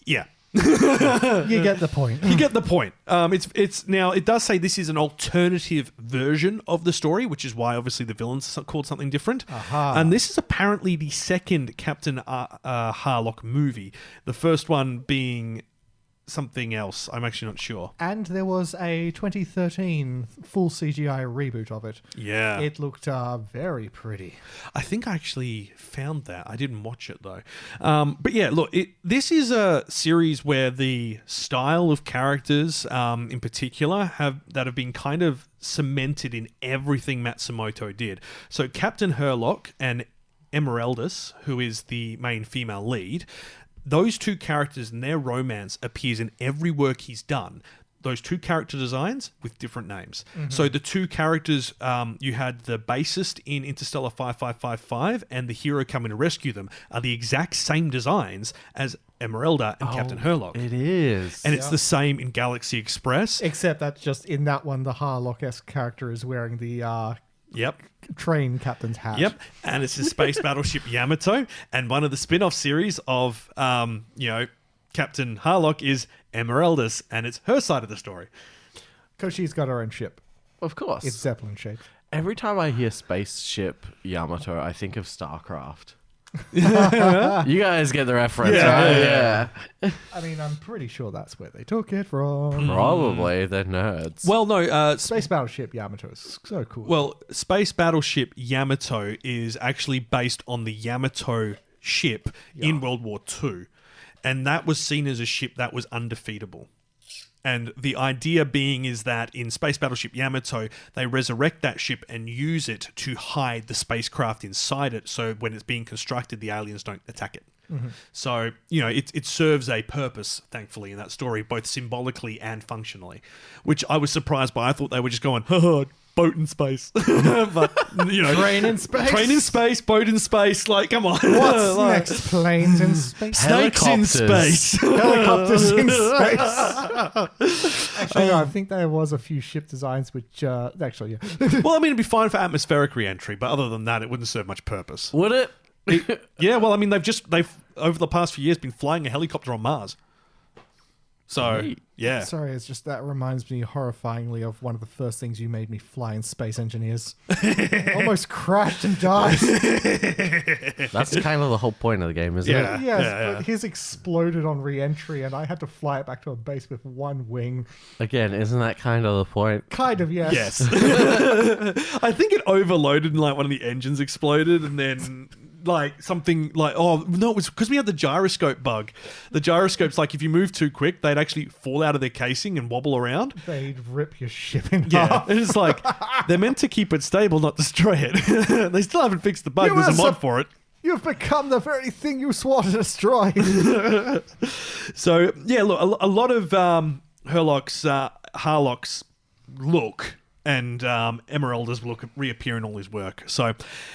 Yeah. You get the point. You get the point. It's now, it does say this is an alternative version of the story, which is why obviously the villain's called something different. And this is apparently the second Captain Harlock movie. The first one being something else. I'm actually not sure. And there was a 2013 full CGI reboot of it. Yeah. It looked very pretty. I think I actually found that. I didn't watch it though. But yeah, look, this is a series where the style of characters in particular have been kind of cemented in everything Matsumoto did. So Captain Harlock and Emeraldus, who is the main female lead, those two characters and their romance appears in every work he's done. Those two character designs with different names. So the two characters, you had the bassist in Interstella 5555 and the hero coming to rescue them, are the exact same designs as Emeralda and Captain Harlock. It is. And it's the same in Galaxy Express. Except that just in that one, the Harlock-esque character is wearing the train captain's hat. Yep, and it's a Space Battleship Yamato, and one of the spin-off series of, Captain Harlock is Emeraldus, and it's her side of the story. Because she's got her own ship. Of course. It's Zeppelin shaped. Every time I hear Spaceship Yamato, I think of StarCraft. You guys get the reference, right? Yeah. I mean, I'm pretty sure that's where they took it from. Probably. They're nerds. Well, no, Space Battleship Yamato is so cool. Well, Space Battleship Yamato is actually based on the Yamato ship in World War II. And that was seen as a ship that was undefeatable. And the idea being is that in Space Battleship Yamato, they resurrect that ship and use it to hide the spacecraft inside it, so when it's being constructed, the aliens don't attack it. So, it serves a purpose, thankfully, in that story, both symbolically and functionally, which I was surprised by. I thought they were just going, boat in space. But, train in space. Train in space, boat in space. Like, come on. What's next? Planes in space? Snakes in space. Helicopters in space. Actually, no, I think there was a few ship designs which, actually, yeah. Well, I mean, it'd be fine for atmospheric re-entry, but other than that, it wouldn't serve much purpose. Would it? Yeah, well, I mean, they've over the past few years been flying a helicopter on Mars. So, yeah. Sorry, it's just that reminds me horrifyingly of one of the first things you made me fly in Space Engineers. Almost crashed and died. That's kind of the whole point of the game, isn't it? Yes, but his exploded on re-entry and I had to fly it back to a base with one wing. Again, isn't that kind of the point? Kind of, yes. Yes. I think it overloaded and like one of the engines exploded and then like something like, oh no, it was because we had the gyroscope bug. The gyroscopes, like if you move too quick, they'd actually fall out of their casing and wobble around. They'd rip your ship in Yeah, half. and it's like they're meant to keep it stable, not destroy it. They still haven't fixed the bug. You There's a were mod for it. You've become the very thing you swore to destroy. So yeah, look, a lot of Harlock's look and Emeralda's look reappear in all his work. So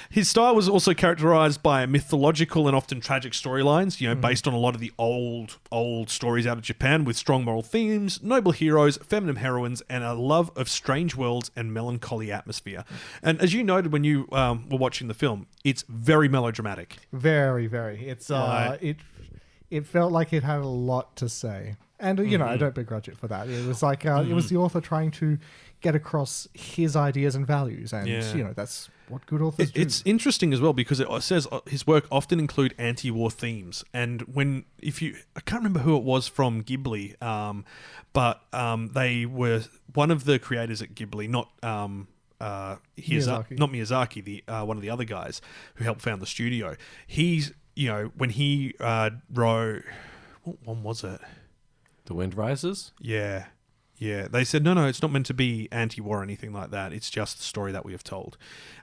his style was also characterized by mythological and often tragic storylines, based on a lot of the old stories out of Japan with strong moral themes, noble heroes, feminine heroines, and a love of strange worlds and melancholy atmosphere. And as you noted when you were watching the film, it's very melodramatic. Very, very. It's it felt like it had a lot to say. And, I don't begrudge it for that. It was like, it was the author trying to get across his ideas and values. And, that's what good authors do. It's interesting as well because it says his work often include anti-war themes. And I can't remember who it was from Ghibli, but they were one of the creators at Ghibli, not Miyazaki, one of the other guys who helped found the studio. He's, when he wrote, what one was it? The Wind Rises? Yeah. They said, no, it's not meant to be anti-war or anything like that. It's just the story that we have told.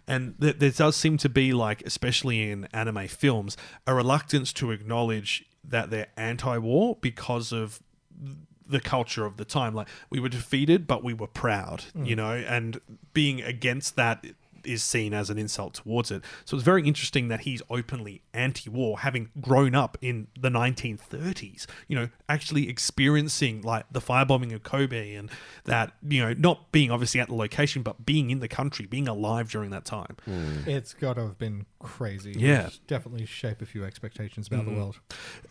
And there does seem to be, like, especially in anime films, a reluctance to acknowledge that they're anti-war because of the culture of the time. Like, we were defeated, but we were proud, and being against that is seen as an insult towards it. So it's very interesting that he's openly anti-war, having grown up in the 1930s, actually experiencing like the firebombing of Kobe and that, not being obviously at the location, but being in the country, being alive during that time. It's got to have been crazy. Yeah. It's definitely shape a few expectations about the world.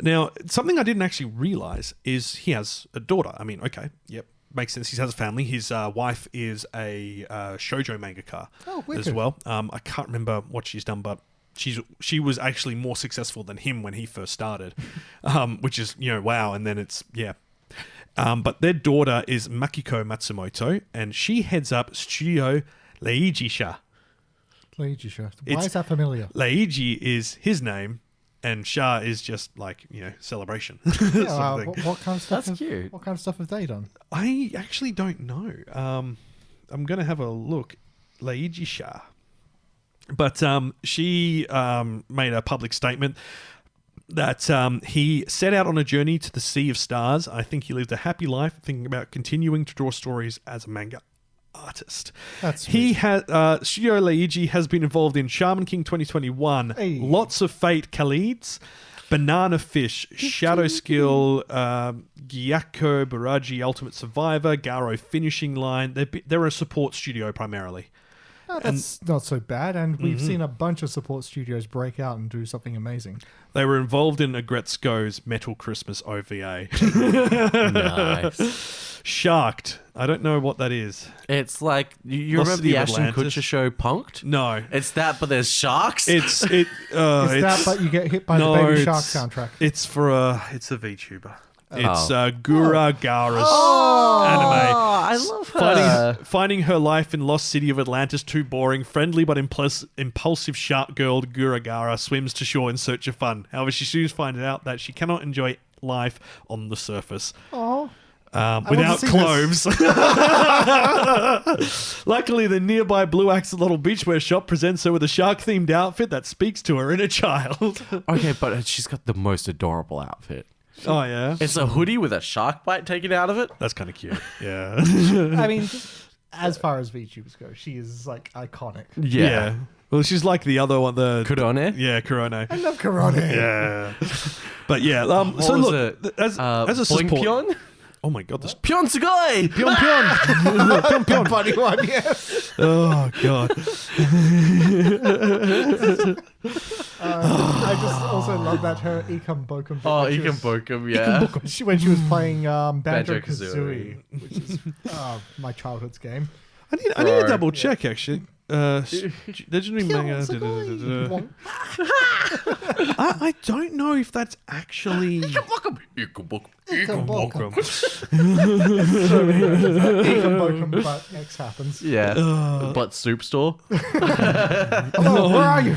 Now, something I didn't actually realize is he has a daughter. I mean, okay, yep. Makes sense. He has a family. His wife is a shoujo mangaka as well. I can't remember what she's done, but she was actually more successful than him when he first started, which is, wow. And then it's, yeah. But their daughter is Makiko Matsumoto, and she heads up Studio Leiji. Why is that familiar? Leiji is his name, and Sha is just like, celebration. Sort of thing. What kind of stuff? That's cute. What kind of stuff have they done? I actually don't know. I'm going to have a look. Leiji Sha. But she made a public statement that he set out on a journey to the Sea of Stars. I think he lived a happy life, thinking about continuing to draw stories as a manga artist. That's he has Studio Leiji has been involved in Shaman King 2021, Hey. Lots of Fate Khalids, Banana Fish, Shadow Skill, Gyakko Baraji Ultimate Survivor, Garo Finishing Line. They're a support studio primarily. Oh, that's not so bad, and we've seen a bunch of support studios break out and do something amazing. They were involved in Agretzko's Metal Christmas OVA. Nice. Sharked. I don't know what that is. It's like, you Lost remember the City of Ashton Atlantis? Kutcher show Punked? No. It's that, but there's sharks? Is that but you get hit by the Baby Shark soundtrack? It's for it's a VTuber. It's Oh. Gura Gara's anime. I love her. Finding her life in Lost City of Atlantis too boring, friendly but impulsive shark girl Gura Gara swims to shore in search of fun. However, she soon finds out that she cannot enjoy life on the surface. Oh. Without clothes. Luckily, the nearby Blue Axolotl beachwear shop presents her with a shark-themed outfit that speaks to her inner child. Okay, but she's got the most adorable outfit. Oh, yeah? It's a hoodie with a shark bite taken out of it. That's kind of cute. Yeah. I mean, as far as VTubers go, she is like iconic. Yeah. Well, she's like the other one, the Kurone? Yeah, Kurone. I love Karate. Yeah. But yeah, What so was look, it? as a Boing support. Pion? Oh my god, this Pion Sugoi! Pion Pion. Pion Pion. Funny one, yes. Oh god. I just also love that her Ikam Bokum. bit Oh, when she Ikan was- Bokum, yeah. when she was playing Banjo Banjo-Kazooie. Kazooie, which is my childhood's game. I need to double check actually. legendary manga. I don't know if that's actually. But X happens. Yeah. But soup store. Hello, where are you?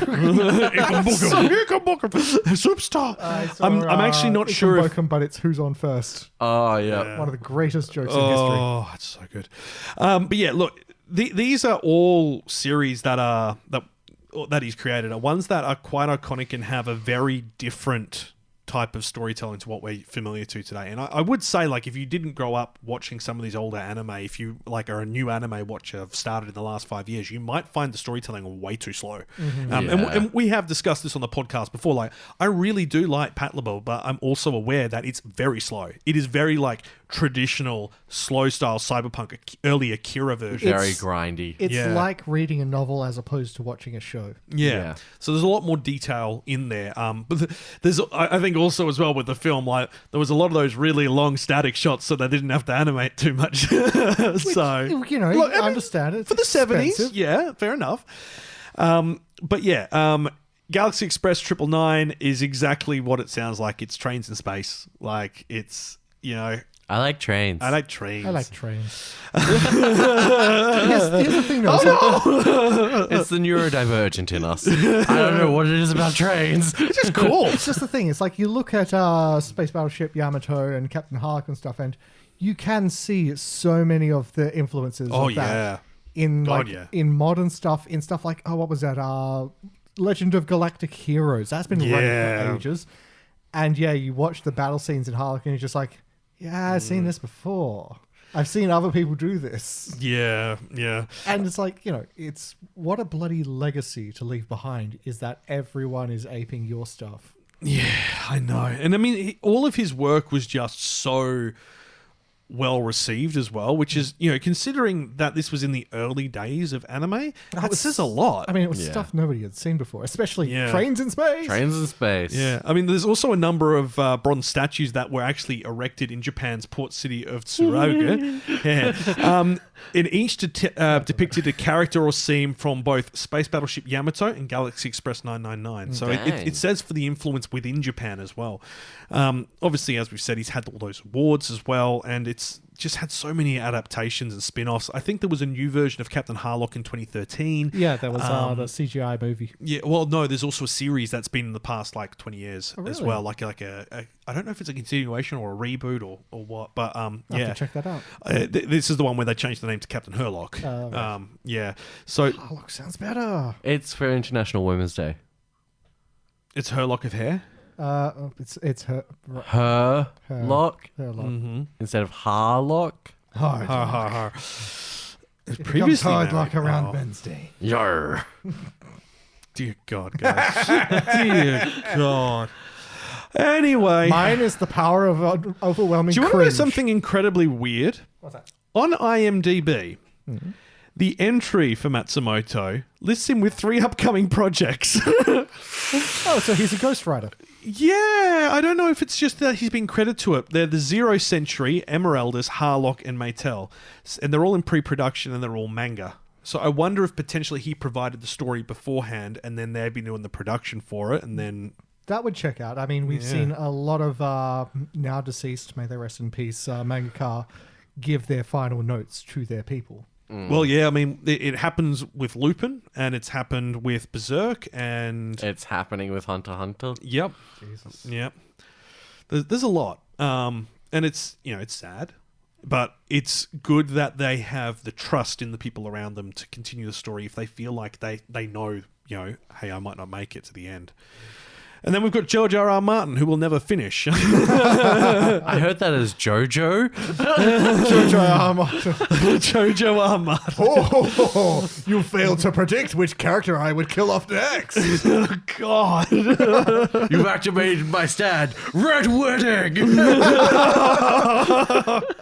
Superstar. I'm actually not sure if. But it's who's on first. Oh, yeah. One of the greatest jokes in history. Oh, that's so good. But yeah, look, these are all series that he's created are ones that are quite iconic and have a very different type of storytelling to what we're familiar to today. And I would say, like, if you didn't grow up watching some of these older anime, if you like are a new anime watcher, have started in the last 5 years, you might find the storytelling way too slow. And we have discussed this on the podcast before. Like, I really do like Patlabor, but I'm also aware that it's very slow. It is very like traditional slow style cyberpunk, early Akira version. Very grindy. It's like reading a novel as opposed to watching a show. Yeah. So there's a lot more detail in there. But there's, I think also as well with the film, like there was a lot of those really long static shots, so they didn't have to animate too much. So you know, look, I understand it. For the 70s, yeah, fair enough. But yeah, Galaxy Express 999 is exactly what it sounds like. It's trains in space. Like it's, you know. I like trains. I like trains. Here's the thing, though. It's the neurodivergent in us. I don't know what it is about trains. It's just cool. It's just the thing. It's like you look at Space Battleship Yamato and Captain Harlock and stuff, and you can see so many of the influences of that in in modern stuff, in stuff like, what was that? Legend of Galactic Heroes. That's been running for ages. And yeah, you watch the battle scenes in Harlock and you're just like, yeah, I've seen this before. I've seen other people do this. Yeah. And it's like, you know, it's what a bloody legacy to leave behind is that everyone is aping your stuff. Yeah, I know. And I mean, all of his work was just so well received as well, which is, you know, considering that this was in the early days of anime, that says a lot. I mean, it was stuff nobody had seen before, especially trains in space. Trains in space. Yeah. I mean, there's also a number of bronze statues that were actually erected in Japan's port city of Tsuruga. In each depicted a character or scene from both Space Battleship Yamato and Galaxy Express 999. So it says for the influence within Japan as well. Obviously, as we've said, he's had all those awards as well, and it's just had so many adaptations and spin-offs. I think there was a new version of Captain Harlock in 2013. Yeah, there was the CGI movie. Yeah, well, no, there's also a series that's been in the past like 20 years as well. Like a I don't know if it's a continuation or a reboot or what, but I'll have to check that out. This is the one where they changed the name to Captain Harlock. Right. Yeah, so Harlock sounds better. It's for International Women's Day. It's her lock of hair. It's her lock Mm-hmm. instead of Harlock. Har. It becomes hard luck around Wednesday. Yar. Dear God, guys. Dear God. Anyway, mine is the power of overwhelming. Do you want to know something incredibly weird? What's that? On IMDb, the entry for Matsumoto lists him with 3 upcoming projects. Oh, so he's a ghostwriter. Yeah, I don't know if it's just that he's been credited to it. They're the 0 Century, Emeraldus, Harlock, and Maytel. And they're all in pre-production and they're all manga. So I wonder if potentially he provided the story beforehand and then they've been doing the production for it and then... That would check out. I mean, we've seen a lot of now deceased, may they rest in peace, mangaka give their final notes to their people. Well, yeah, I mean, it happens with Lupin, and it's happened with Berserk, and... It's happening with Hunter x Hunter. Yep. Jesus. Yep. There's a lot. And it's, you know, it's sad, but it's good that they have the trust in the people around them to continue the story if they feel like they know, you know, hey, I might not make it to the end. And then we've got George R.R. Martin, who will never finish. I heard that as Jojo. Jojo R. Martin. Jojo R. Martin. Oh, you failed to predict which character I would kill off next. Oh, God. You've activated my stand. Red Wedding.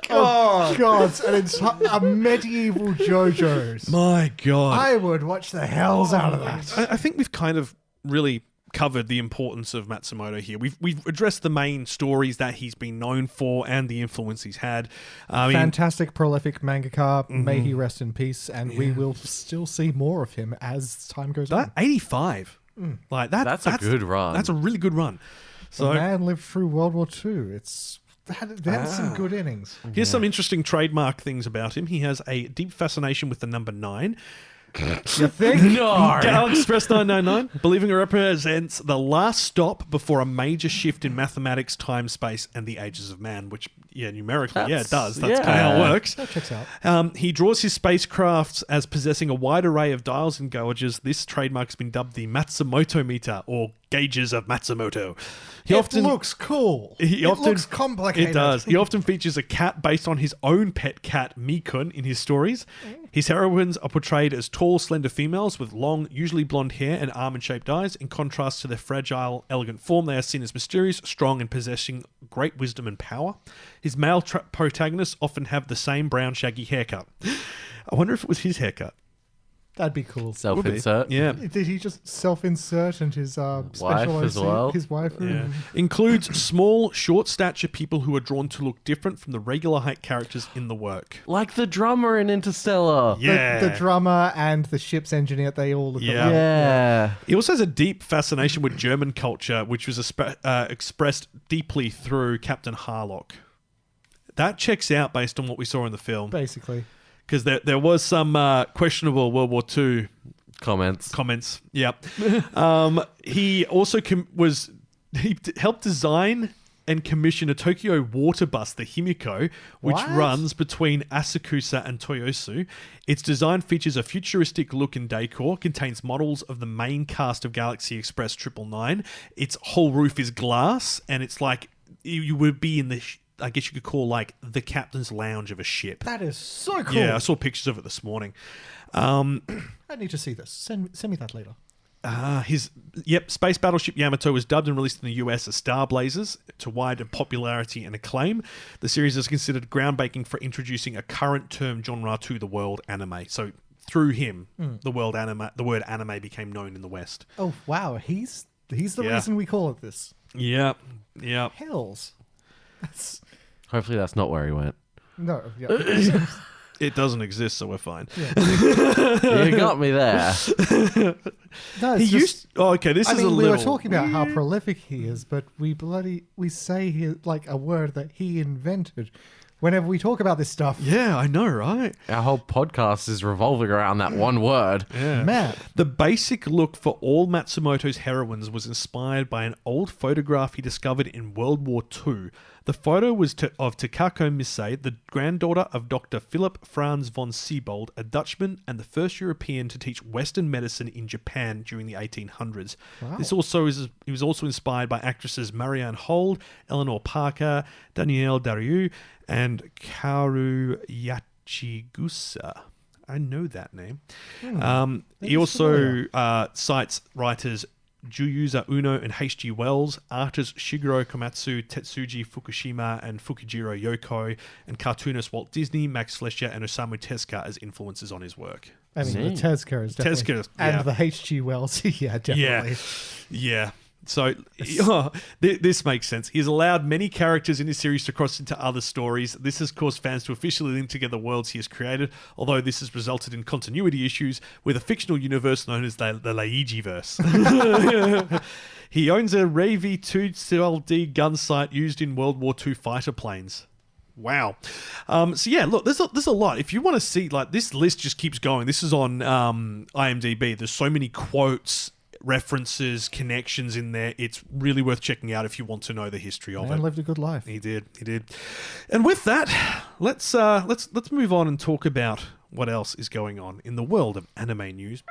God, and it's a medieval JoJo's. My God. I would watch the hells out of that. I think we've kind of really covered the importance of Matsumoto here. We've addressed the main stories that he's been known for and the influence he's had. Fantastic, prolific mangaka. May he rest in peace, and we will still see more of him as time goes on. 85. Like that's a good run. That's a really good run. So the man lived through World War II. They had some good innings. Here's some interesting trademark things about him. He has a deep fascination with the number 9. You think? No. Galaxy Express 999, believing it represents the last stop before a major shift in mathematics, time, space, and the ages of man, which, numerically, it does. That's kind of how it works. That checks out. He draws his spacecrafts as possessing a wide array of dials and gauges. This trademark has been dubbed the Matsumoto meter, or gauges of Matsumoto. It looks cool. It looks complicated. It does. He often features a cat based on his own pet cat, Mikun, in his stories. His heroines are portrayed as tall, slender females with long, usually blonde hair and almond-shaped eyes. In contrast to their fragile, elegant form, they are seen as mysterious, strong, and possessing great wisdom and power. His male protagonists often have the same brown, shaggy haircut. I wonder if it was his haircut. That'd be cool. Self-insert. Yeah. Did he just self-insert and his special wife as well? His wife? Yeah. Includes small, short-stature people who are drawn to look different from the regular height characters in the work. Like the drummer in Interstellar. Yeah. The drummer and the ship's engineer, they all look alike. Yeah. He also has a deep fascination with German culture, which was expressed deeply through Captain Harlock. That checks out based on what we saw in the film. Basically. Because there was some questionable World War II Comments. Yeah. He also he helped design and commission a Tokyo water bus, the Himiko, which runs between Asakusa and Toyosu. Its design features a futuristic look and decor, contains models of the main cast of Galaxy Express 999. Its whole roof is glass, and it's like you would be in the... I guess you could call like the captain's lounge of a ship. That is so cool. Yeah, I saw pictures of it this morning. I need to see this. Send me that later. Space Battleship Yamato was dubbed and released in the US as Star Blazers to wide popularity and acclaim. The series is considered groundbreaking for introducing a current term genre to the world anime. So through him, the word anime became known in the West. Oh wow, he's the reason we call it this. Yeah. Hells. Hopefully that's not where he went. No. Yeah. It doesn't exist, so we're fine. You got me there. No, This is a little... we were talking about how prolific he is, but we say like a word that he invented whenever we talk about this stuff. Yeah, I know, right? Our whole podcast is revolving around that one word. Yeah. Man. The basic look for all Matsumoto's heroines was inspired by an old photograph he discovered in World War II. The photo was of Takako Misei, the granddaughter of Dr. Philip Franz von Siebold, a Dutchman and the first European to teach Western medicine in Japan during the 1800s. Wow. He was also inspired by actresses Marianne Hold, Eleanor Parker, Danielle Darieux, and Kaoru Yachigusa. I know that name. He also cites writers Juyuza Uno and H.G. Wells, artists Shigeru Komatsu, Tetsuji Fukushima, and Fukujiro Yoko, and cartoonist Walt Disney, Max Fleischer, and Osamu Tezuka as influences on his work. I mean, the Tezuka is definitely... And the H.G. Wells, yeah, definitely. Yeah. So, this makes sense. He's allowed many characters in his series to cross into other stories. This has caused fans to officially link together worlds he has created, although this has resulted in continuity issues with a fictional universe known as the Leiji-verse. He owns a Ravi 212D gun sight used in World War II fighter planes. Wow. Look, there's a lot. If you want to see, like, this list just keeps going. This is on IMDb. There's so many quotes, references, connections in there. It's really worth checking out if you want to know the history of it. Man lived a good life. He did. And with that, let's move on and talk about what else is going on in the world of anime news.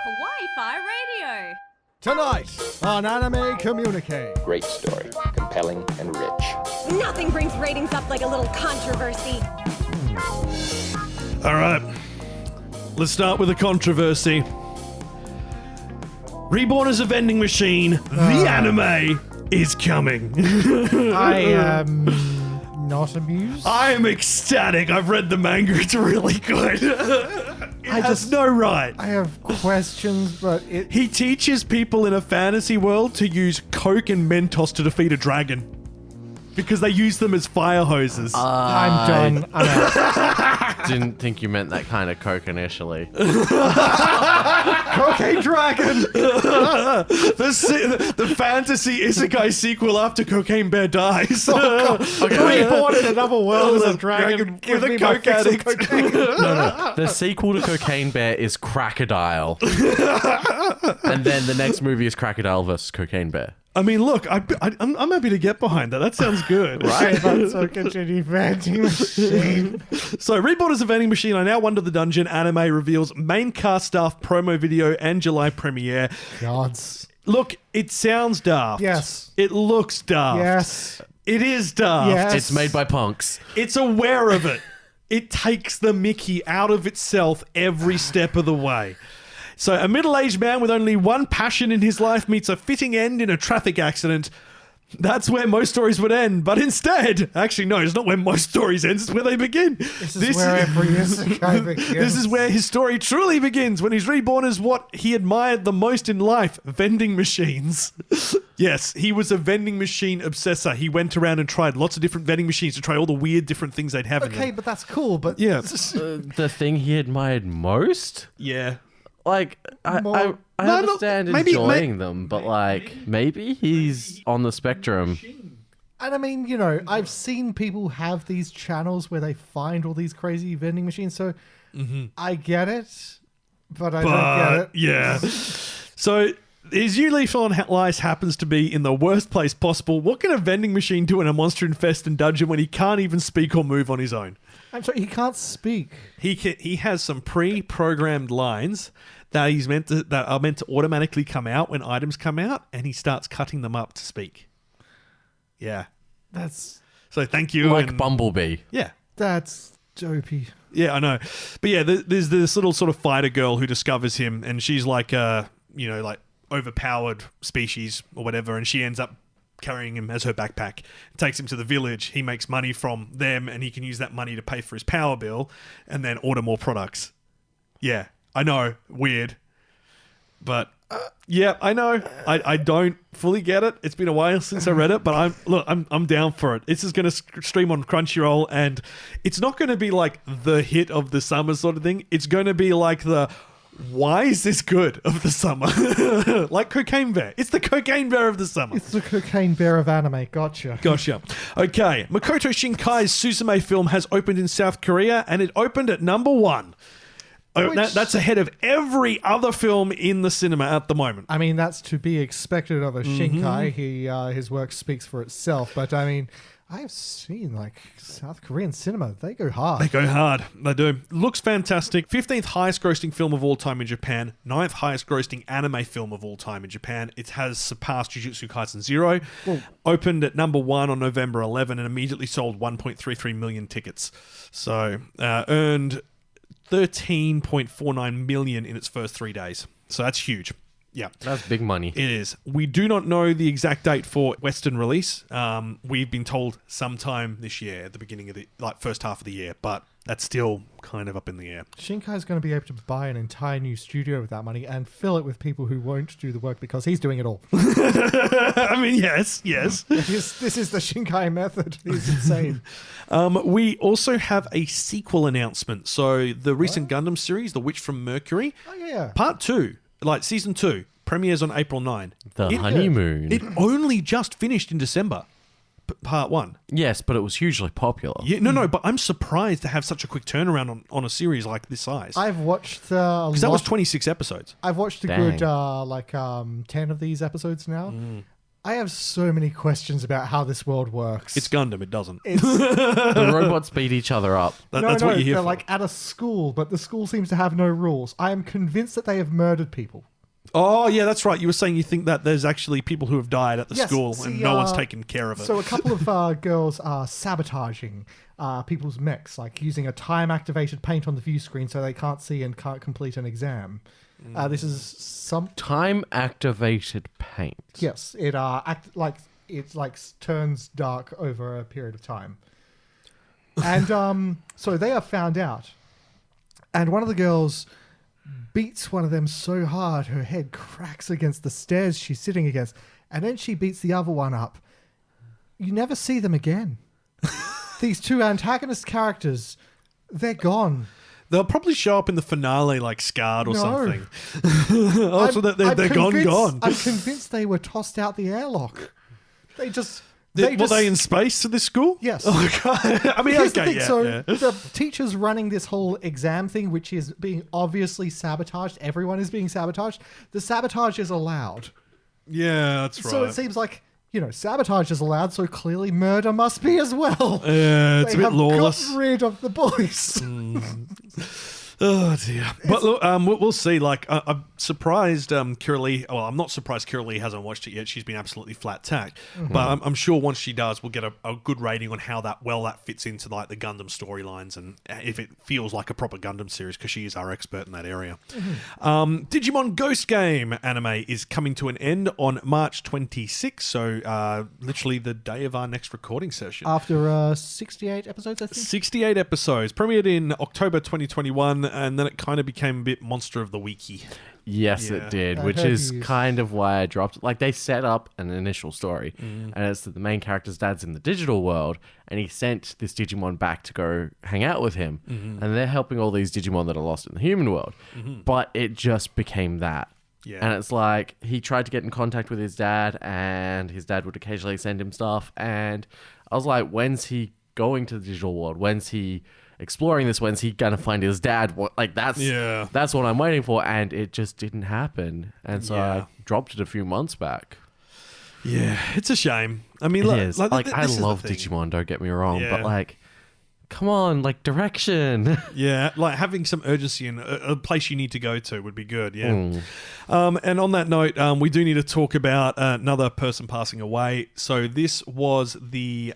Kawaii-Fi Radio. Tonight on Anime Communique. Great story, compelling and rich. Nothing brings ratings up like a little controversy. All right, let's start with a controversy. Reborn as a vending machine, the anime is coming. I am not amused. I'm ecstatic. I've read the manga. It's really good. It has no right. I have questions, but He teaches people in a fantasy world to use Coke and Mentos to defeat a dragon. Because they use them as fire hoses. I'm done. I'm out. Didn't think you meant that kind of Coke initially. Cocaine Dragon! the fantasy isekai sequel after Cocaine Bear dies. Reborn in another world as a dragon with a Coke addict. No. The sequel to Cocaine Bear is Crocodile. And then the next movie is Crocodile versus Cocaine Bear. I mean, look, I'm happy to get behind that. That sounds good. Right? So continue vending machine. So, Reborn as a Vending Machine, I Now Wonder the Dungeon anime reveals main cast staff promo video and July premiere. Gods. Look, it sounds daft. Yes. It looks daft. Yes. It is daft. Yes. It's made by punks. It's aware of it. It takes the mickey out of itself every step of the way. So, a middle-aged man with only one passion in his life meets a fitting end in a traffic accident. That's where most stories would end. But instead, actually, no, it's not where most stories end. It's where they begin. This is where every isekai begins. This is where his story truly begins, when he's reborn as what he admired the most in life, vending machines. Yes, he was a vending machine obsessor. He went around and tried lots of different vending machines to try all the weird different things they'd have in them. Okay, but that's cool. But Yeah. The thing he admired most? Yeah. Like, I understand enjoying them, but like, maybe he's on the spectrum. And I mean, you know, I've seen people have these channels where they find all these crazy vending machines, so I get it, but I don't get it. Yeah. So his new leaf on life happens to be in the worst place possible. What can a vending machine do in a monster-infested dungeon when he can't even speak or move on his own? I'm sorry, he can't speak. He has some pre-programmed lines that are meant to automatically come out when items come out, and he starts cutting them up to speak. Yeah. So thank you. Like Bumblebee. Yeah. That's dopey. Yeah, I know. But yeah, there's this little sort of fighter girl who discovers him, and she's like like overpowered species or whatever, and she ends up carrying him as her backpack. Takes him to the village. He makes money from them, and he can use that money to pay for his power bill and then order more products. Yeah, I know. Weird. But yeah, I know. I don't fully get it. It's been a while since I read it, but I'm down for it. This is going to stream on Crunchyroll, and it's not going to be like the hit of the summer sort of thing. It's going to be like the why is this good of the summer? Like Cocaine Bear. It's the Cocaine Bear of the summer. It's the Cocaine Bear of anime. Gotcha. Okay. Makoto Shinkai's Suzume film has opened in South Korea, and it opened at number 1. That's ahead of every other film in the cinema at the moment. I mean, that's to be expected of a Shinkai. His work speaks for itself. But I mean, I've seen like South Korean cinema. They go hard. They do. Looks fantastic. 15th highest grossing film of all time in Japan. 9th highest grossing anime film of all time in Japan. It has surpassed Jujutsu Kaisen 0. Opened at number 1 on November 11 and immediately sold 1.33 million tickets. So earned 13.49 million in its first 3 days. So that's huge. Yeah. That's big money. It is. We do not know the exact date for Western release. We've been told sometime this year, at the beginning of the first half of the year, but that's still kind of up in the air. Shinkai's going to be able to buy an entire new studio with that money and fill it with people who won't do the work because he's doing it all. I mean, yes. This is the Shinkai method. He's insane. We also have a sequel announcement. So the recent Gundam series, The Witch from Mercury, Part 2. Like season 2 premieres on April 9. The honeymoon. It only just finished in December. Part 1. Yes, but it was hugely popular. Yeah, no, but I'm surprised to have such a quick turnaround on a series like this size. I've watched because that was 26 episodes. I've watched a good 10 of these episodes now. I have so many questions about how this world works. It's Gundam, it doesn't. The robots beat each other up. That's what you hear. They're like at a school, but the school seems to have no rules. I am convinced that they have murdered people. Oh, yeah, that's right. You were saying you think that there's actually people who have died at the school and no one's taken care of it. So a couple of girls are sabotaging people's mechs, like using a time-activated paint on the view screen so they can't see and can't complete an exam. This is some time-activated paint. Yes, it turns dark over a period of time. And so they are found out. And one of the girls beats one of them so hard, her head cracks against the stairs she's sitting against. And then she beats the other one up. You never see them again. These two antagonist characters, they're gone. They'll probably show up in the finale like scarred or something. So they're gone. I'm convinced they were tossed out the airlock. Were they in space to this school? Yes. Oh, God. I mean, Here's okay, the thing. The teacher's running this whole exam thing, which is being obviously sabotaged. Everyone is being sabotaged. The sabotage is allowed. Yeah, that's right. So it seems like, sabotage is allowed, so clearly murder must be as well. Yeah, it's a bit lawless. Got rid of the boys. Oh dear. But look, we'll see. Like, I'm surprised Kira Lee. Well, I'm not surprised Kira Lee hasn't watched it yet. She's been absolutely flat tack. But I'm sure once she does, we'll get a good rating on how that fits into like the Gundam storylines and if it feels like a proper Gundam series, because she is our expert in that area. Digimon Ghost Game anime is coming to an end on March 26th. So literally the day of our next recording session. After 68 episodes, I think. 68 episodes. Premiered in October 2021. And then it kind of became a bit monster of the weeky. Yes, it did, which is kind of why I dropped it. Like, they set up an initial story, and it's that the main character's dad's in the digital world, and he sent this Digimon back to go hang out with him, and they're helping all these Digimon that are lost in the human world. But it just became that. Yeah. And it's like, he tried to get in contact with his dad, and his dad would occasionally send him stuff, and I was like, when's he going to the digital world? When's he exploring this? When's he gonna find his dad? That's what I'm waiting for, and it just didn't happen, and so I dropped it a few months back. Yeah, it's a shame. I mean, it is. I love Digimon, don't get me wrong, but like, come on, like, direction. Yeah, like having some urgency and a place you need to go to would be good. Yeah. And on that note, we do need to talk about another person passing away. So this was the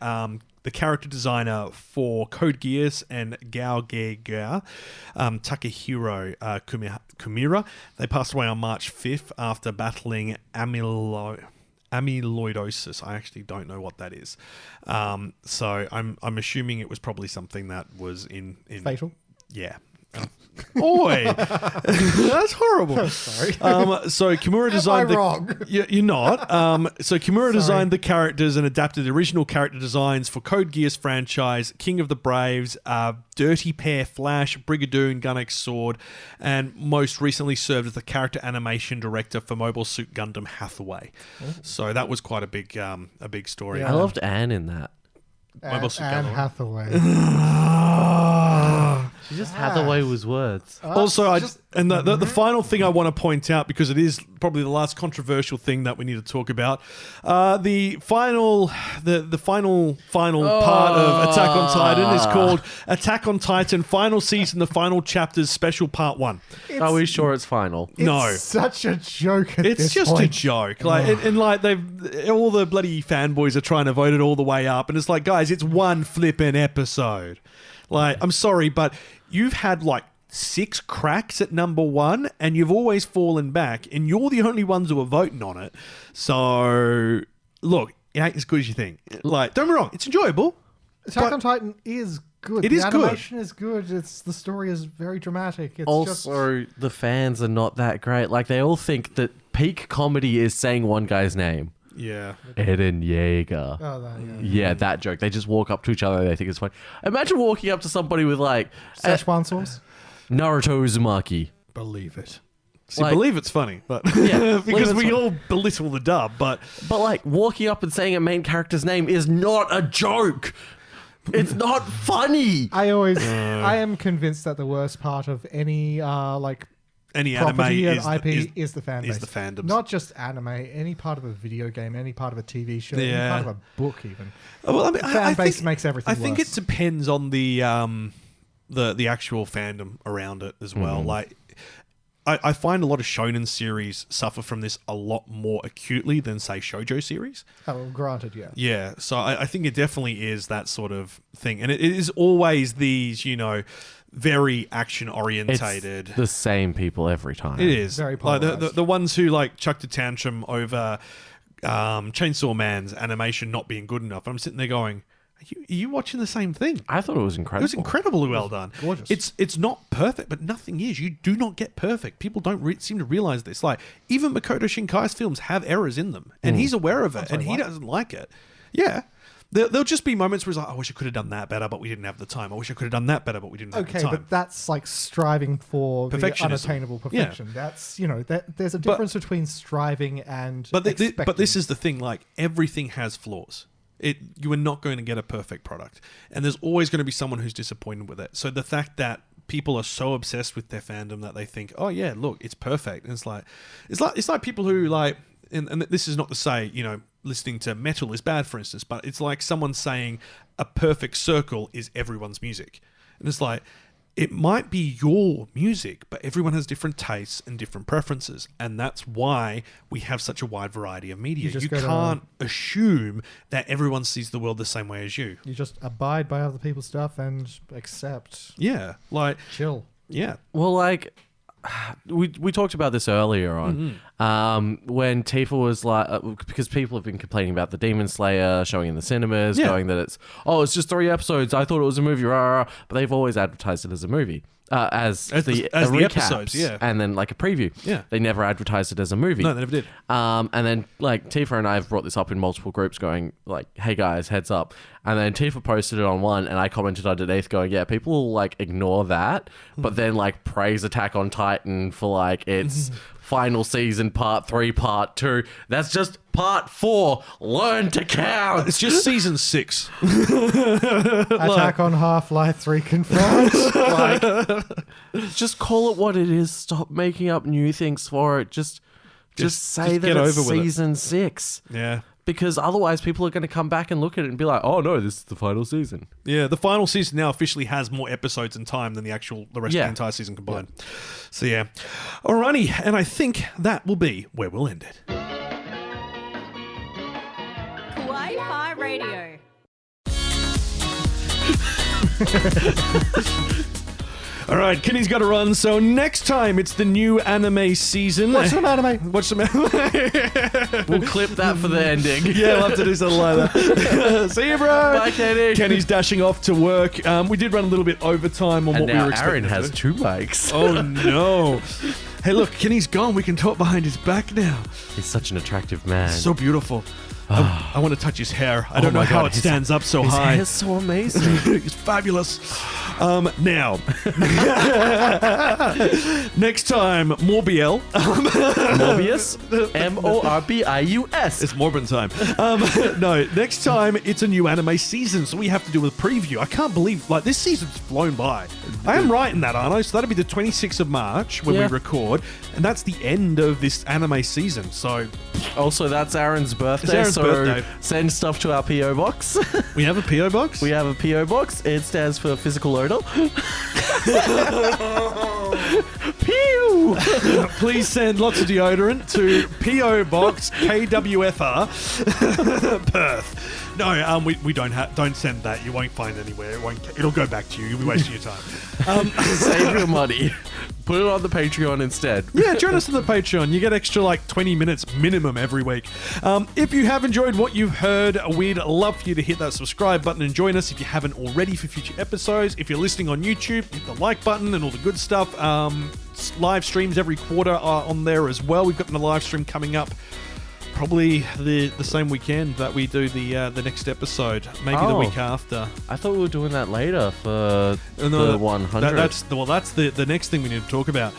character designer for Code Geass and Gao Geiger, Takahiro Kumira. They passed away on March 5th after battling amyloidosis. I actually don't know what that is. So I'm assuming it was probably something that was in fatal. Yeah. Oi, that's horrible. Sorry. So Kimura designed. You're not. So Kimura designed the characters and adapted the original character designs for Code Geass franchise, King of the Braves, Dirty Pair Flash, Brigadoon, Gun-X Sword, and most recently served as the character animation director for Mobile Suit Gundam Hathaway. So that was quite a big story. I loved Anne in that. Anne Hathaway. She just Hathaway was words. Also, the final thing I want to point out, because it is probably the last controversial thing that we need to talk about, the final part of Attack on Titan is called Attack on Titan Final Season, the Final Chapters Special Part 1. Are we sure it's final? No. It's such a joke. It's just a joke. Like, and like all the bloody fanboys are trying to vote it all the way up, and it's like, guys, it's one flippin' episode. Like, I'm sorry, but you've had like 6 cracks at number 1, and you've always fallen back, and you're the only ones who are voting on it. So, look, it ain't as good as you think. Like, don't get me wrong, it's enjoyable. Attack on Titan is good. The animation is good. The story is very dramatic. It's also, the fans are not that great. Like, they all think that peak comedy is saying one guy's name. Yeah. Eren Yeager. Oh, that, yeah, that joke. They just walk up to each other and they think it's funny. Imagine walking up to somebody with like Szechuan sauce. Naruto Uzumaki. Believe it. See, believe it's funny, but because we all belittle the dub, but like walking up and saying a main character's name is not a joke. It's not funny. I am convinced that the worst part of any any anime is the fan base. Is the fandom. Not just anime, any part of a video game, any part of a TV show, any part of a book even. Well, I mean, fan base makes everything worse. I think it depends on the actual fandom around it as well. Like, I find a lot of shonen series suffer from this a lot more acutely than, say, shoujo series. Oh, granted, yeah. Yeah, so I think it definitely is that sort of thing. And it is always these, very action-orientated. It's the same people every time. It is. Very polarized. Like the ones who, chucked a tantrum over Chainsaw Man's animation not being good enough. I'm sitting there going, Are you watching the same thing? I thought it was incredible. It was incredibly well done. Gorgeous. It's not perfect, but nothing is. You do not get perfect. People don't seem to realize this. Like, even Makoto Shinkai's films have errors in them, and he's aware of it, and he doesn't like it. Yeah. There'll just be moments where he's like, I wish I could have done that better, but we didn't have the time. I wish I could have done that better, but we didn't have the time. Okay, but that's like striving for the Perfectionism. unattainable perfection. Yeah. That's, there's a difference between striving and But expecting. this is the thing, like, everything has flaws. You are not going to get a perfect product. And there's always going to be someone who's disappointed with it. So the fact that people are so obsessed with their fandom that they think, oh yeah, look, it's perfect. And it's like people who like, and this is not to say, listening to metal is bad, for instance, but it's like someone saying a perfect circle is everyone's music. And it's like, it might be your music, but everyone has different tastes and different preferences. And that's why we have such a wide variety of media. You can't assume that everyone sees the world the same way as you. You just abide by other people's stuff and accept. Yeah. Like, chill. Yeah. Well, like, we talked about this earlier on when Tifa was like, because people have been complaining about the Demon Slayer showing in the cinemas, going that it's just 3 episodes. I thought it was a movie, rah, rah, but they've always advertised it as a movie. As the episodes, and then like a preview. Yeah, they never advertised it as a movie. No, they never did. And then like Tifa and I have brought this up in multiple groups, going like, "Hey guys, heads up!" And then Tifa posted it on one, and I commented underneath, going, "Yeah, people will like ignore that, but then like praise Attack on Titan for like its final season, part 3, part 2. That's just part 4. Learn to count. It's just season 6. Attack on Half-Life 3 confirmed. Just call it what it is. Stop making up new things for it. Just say that it's season 6. Yeah. Because otherwise people are going to come back and look at it and be like, oh no, this is the final season. Yeah, the final season now officially has more episodes and time than the rest of the entire season combined. Yeah. So yeah. Alrighty, and I think that will be where we'll end it. Kawaii-Fi Radio. All right, Kenny's got to run. So next time, it's the new anime season. Watch some anime. Watch some anime. We'll clip that for the ending. Yeah, we'll have to do something like that. See you, bro. Bye, Kenny. Kenny's dashing off to work. We did run a little bit overtime on what we were expecting. Aaron has 2 mics. Oh, no. Hey, look, Kenny's gone. We can talk behind his back now. He's such an attractive man. So beautiful. I want to touch his hair. I don't know how it stands up so high. His hair's so amazing. It's fabulous. Now, next time, Morbius. Morbius? Morbius. It's Morbin time. No, next time, it's a new anime season, so we have to do a preview. I can't believe, like, this season's flown by. I am right in that, aren't I? So that'll be the 26th of March when we record, and that's the end of this anime season, so... Also, that's Aaron's birthday, so send stuff to our P.O. box. We have a P.O. box? We have a P.O. box. It stands for physical odor. Pew! Please send lots of deodorant to P.O. Box KWFR Perth. No, we don't send that. You won't find anywhere. It'll go back to you. You'll be wasting your time. Save your money. Put it on the Patreon instead. Yeah, join us on the Patreon. You get extra like 20 minutes minimum every week. If you have enjoyed what you've heard, we'd love for you to hit that subscribe button and join us if you haven't already for future episodes. If you're listening on YouTube, hit the like button and all the good stuff. Live streams every quarter are on there as well. We've got a live stream coming up probably the same weekend that we do the next episode, maybe the week after. I thought we were doing that later for the 100. That's the next thing we need to talk about.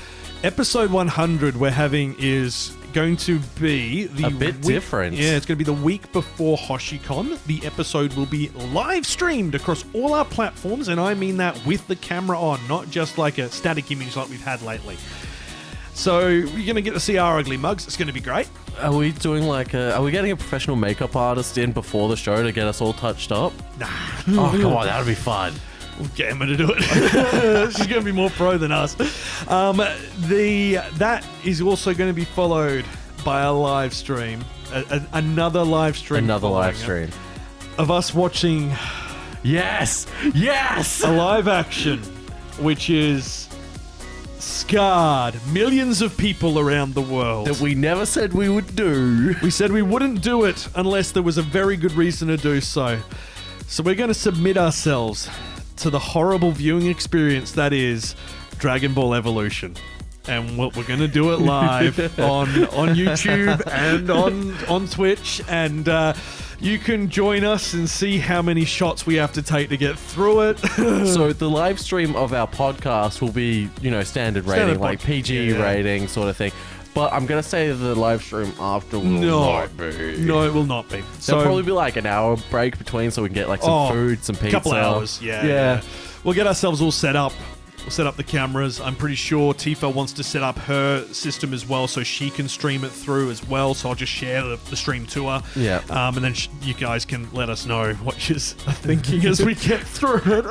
Episode 100 we're having is going to be a bit different. Yeah, it's going to be the week before Hoshicon. The episode will be live streamed across all our platforms, and I mean that with the camera on, not just like a static image like we've had lately. So you're going to get to see our ugly mugs. It's going to be great. Are we doing are we getting a professional makeup artist in before the show to get us all touched up? Nah. Oh, come on, that would be fun. We'll get Emma to do it. She's going to be more pro than us. That is also going to be followed by a live stream. Another live stream. Another live stream. Of us watching... Yes! Yes! A live action, which is... scarred millions of people around the world. That we never said we would do. We said we wouldn't do it unless there was a very good reason to do so. So we're going to submit ourselves to the horrible viewing experience that is Dragon Ball Evolution. And we're going to do it live on YouTube and on Twitch. And you can join us and see how many shots we have to take to get through it. So the live stream of our podcast will be, standard rating, like PG rating sort of thing. But I'm going to say the live stream after will not be. No, it will not be. There'll probably be like an hour break between so we can get like some food, some pizza. Couple hours, yeah. We'll get ourselves all set up. We'll set up the cameras. I'm pretty sure Tifa wants to set up her system as well so she can stream it through as well. So I'll just share the stream to her. Yeah. And then you guys can let us know what you're thinking as we get through it.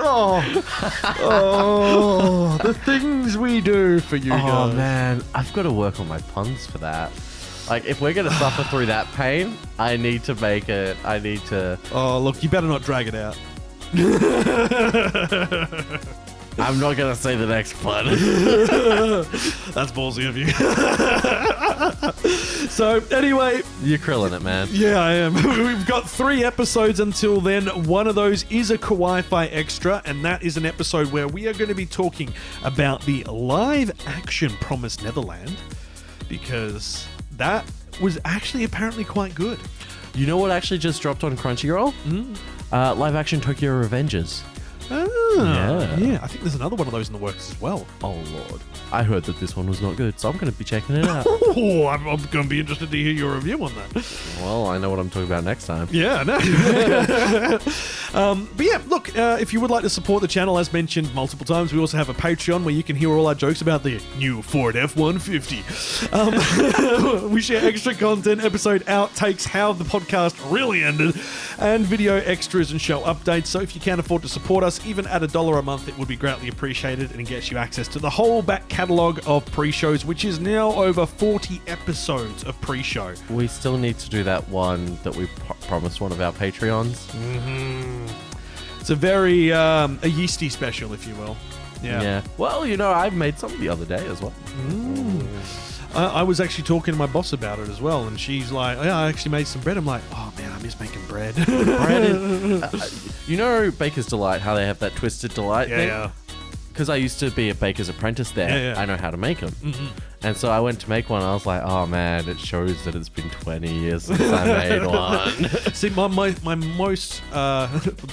The things we do for you guys. Oh, man. I've got to work on my puns for that. Like, if we're going to suffer through that pain, I need to make it. I need to... Oh, look, you better not drag it out. I'm not going to say the next pun. That's ballsy of you. So, anyway... You're krilling it, man. Yeah, I am. We've got 3 episodes until then. One of those is a Kawaii-Fi extra, and that is an episode where we are going to be talking about the live-action Promised Neverland, because that was actually apparently quite good. You know what actually just dropped on Crunchyroll? Live-action Tokyo Revengers. Yeah. I think there's another one of those in the works as well. Oh, Lord. I heard that this one was not good, so I'm going to be checking it out. Oh, I'm going to be interested to hear your review on that. Well, I know what I'm talking about next time. Yeah, no. But yeah, look, if you would like to support the channel, as mentioned multiple times, we also have a Patreon where you can hear all our jokes about the new Ford F-150. We share extra content, episode outtakes, how the podcast really ended, and video extras and show updates. So if you can afford to support us, even at $1 a month, it would be greatly appreciated, and it gets you access to the whole back catalogue of pre-shows, which is now over 40 episodes of pre-show. We still need to do that one that we promised one of our Patreons. It's a very a yeasty special, if you will. Yeah. Well, I made some the other day as well. I was actually talking to my boss about it as well, and she's like, "Yeah, I actually made some bread." I'm like, "Oh man, I miss making bread." Baker's Delight, how they have that Twisted Delight thing? Yeah. Because I used to be a baker's apprentice there. Yeah. I know how to make them. And so I went to make one. I was like, oh man, it shows that it's been 20 years since I made one. See, my most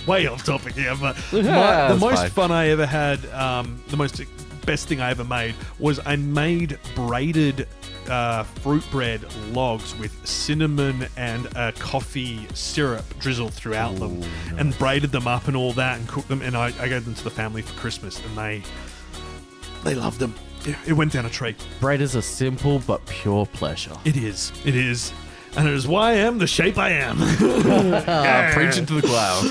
way off topic here, but Yeah, the most fine. fun I ever had, the best thing I ever made was I made braided fruit bread logs with cinnamon and coffee syrup drizzled throughout them, and braided them up and all that, and cooked them, and I gave them to the family for Christmas, and they loved them. It went down a treat. Bread is a simple but pure pleasure. It is, and it is why I am the shape I am. Preaching to the choir.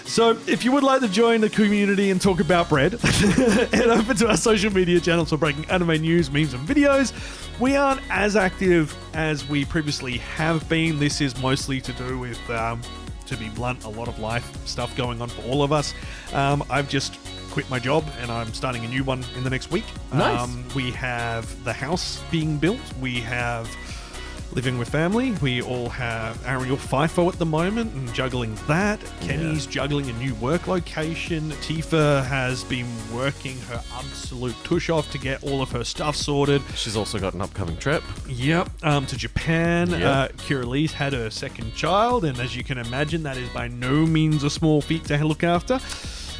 So, if you would like to join the community and talk about bread, head over to our social media channels for breaking anime news, memes, and videos. We aren't as active as we previously have been. This is mostly to do with, to be blunt, a lot of life stuff going on for all of us. I've just quit my job and I'm starting a new one in the next week. Nice. We have the house being built. We have living with family. We all have Ariel FIFO at the moment and juggling that. Kenny's juggling a new work location. Tifa has been working her absolute tush off to get all of her stuff sorted. She's also got an upcoming trip. Yep, to Japan. Yep. Kira Lee's had her second child, and as you can imagine, that is by no means a small feat to look after.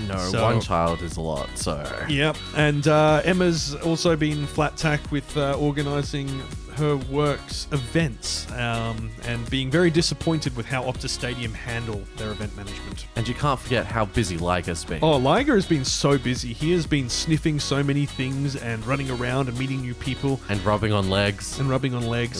No, So- one child is a lot, so... Yep, and Emma's also been flat tack with organising her work's events, and being very disappointed with how Optus Stadium handle their event management. And you can't forget how busy Liger's been. Oh, Liger has been so busy. He has been sniffing so many things and running around and meeting new people. And rubbing on legs.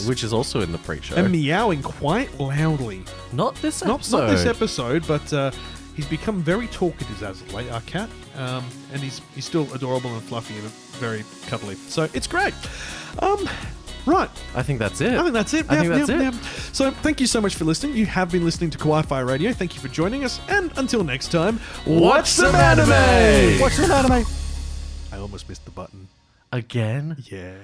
Which is also in the pre-show. And meowing quite loudly. Not this episode. Not this episode, but he's become very talkative as of late, our cat. And he's still adorable and fluffy and very cuddly. So it's great. Right. I think that's it. Yeah. So thank you so much for listening. You have been listening to Kawaii-Fi Radio. Thank you for joining us. And until next time, watch some anime! Watch some anime. I almost missed the button. Again? Yeah.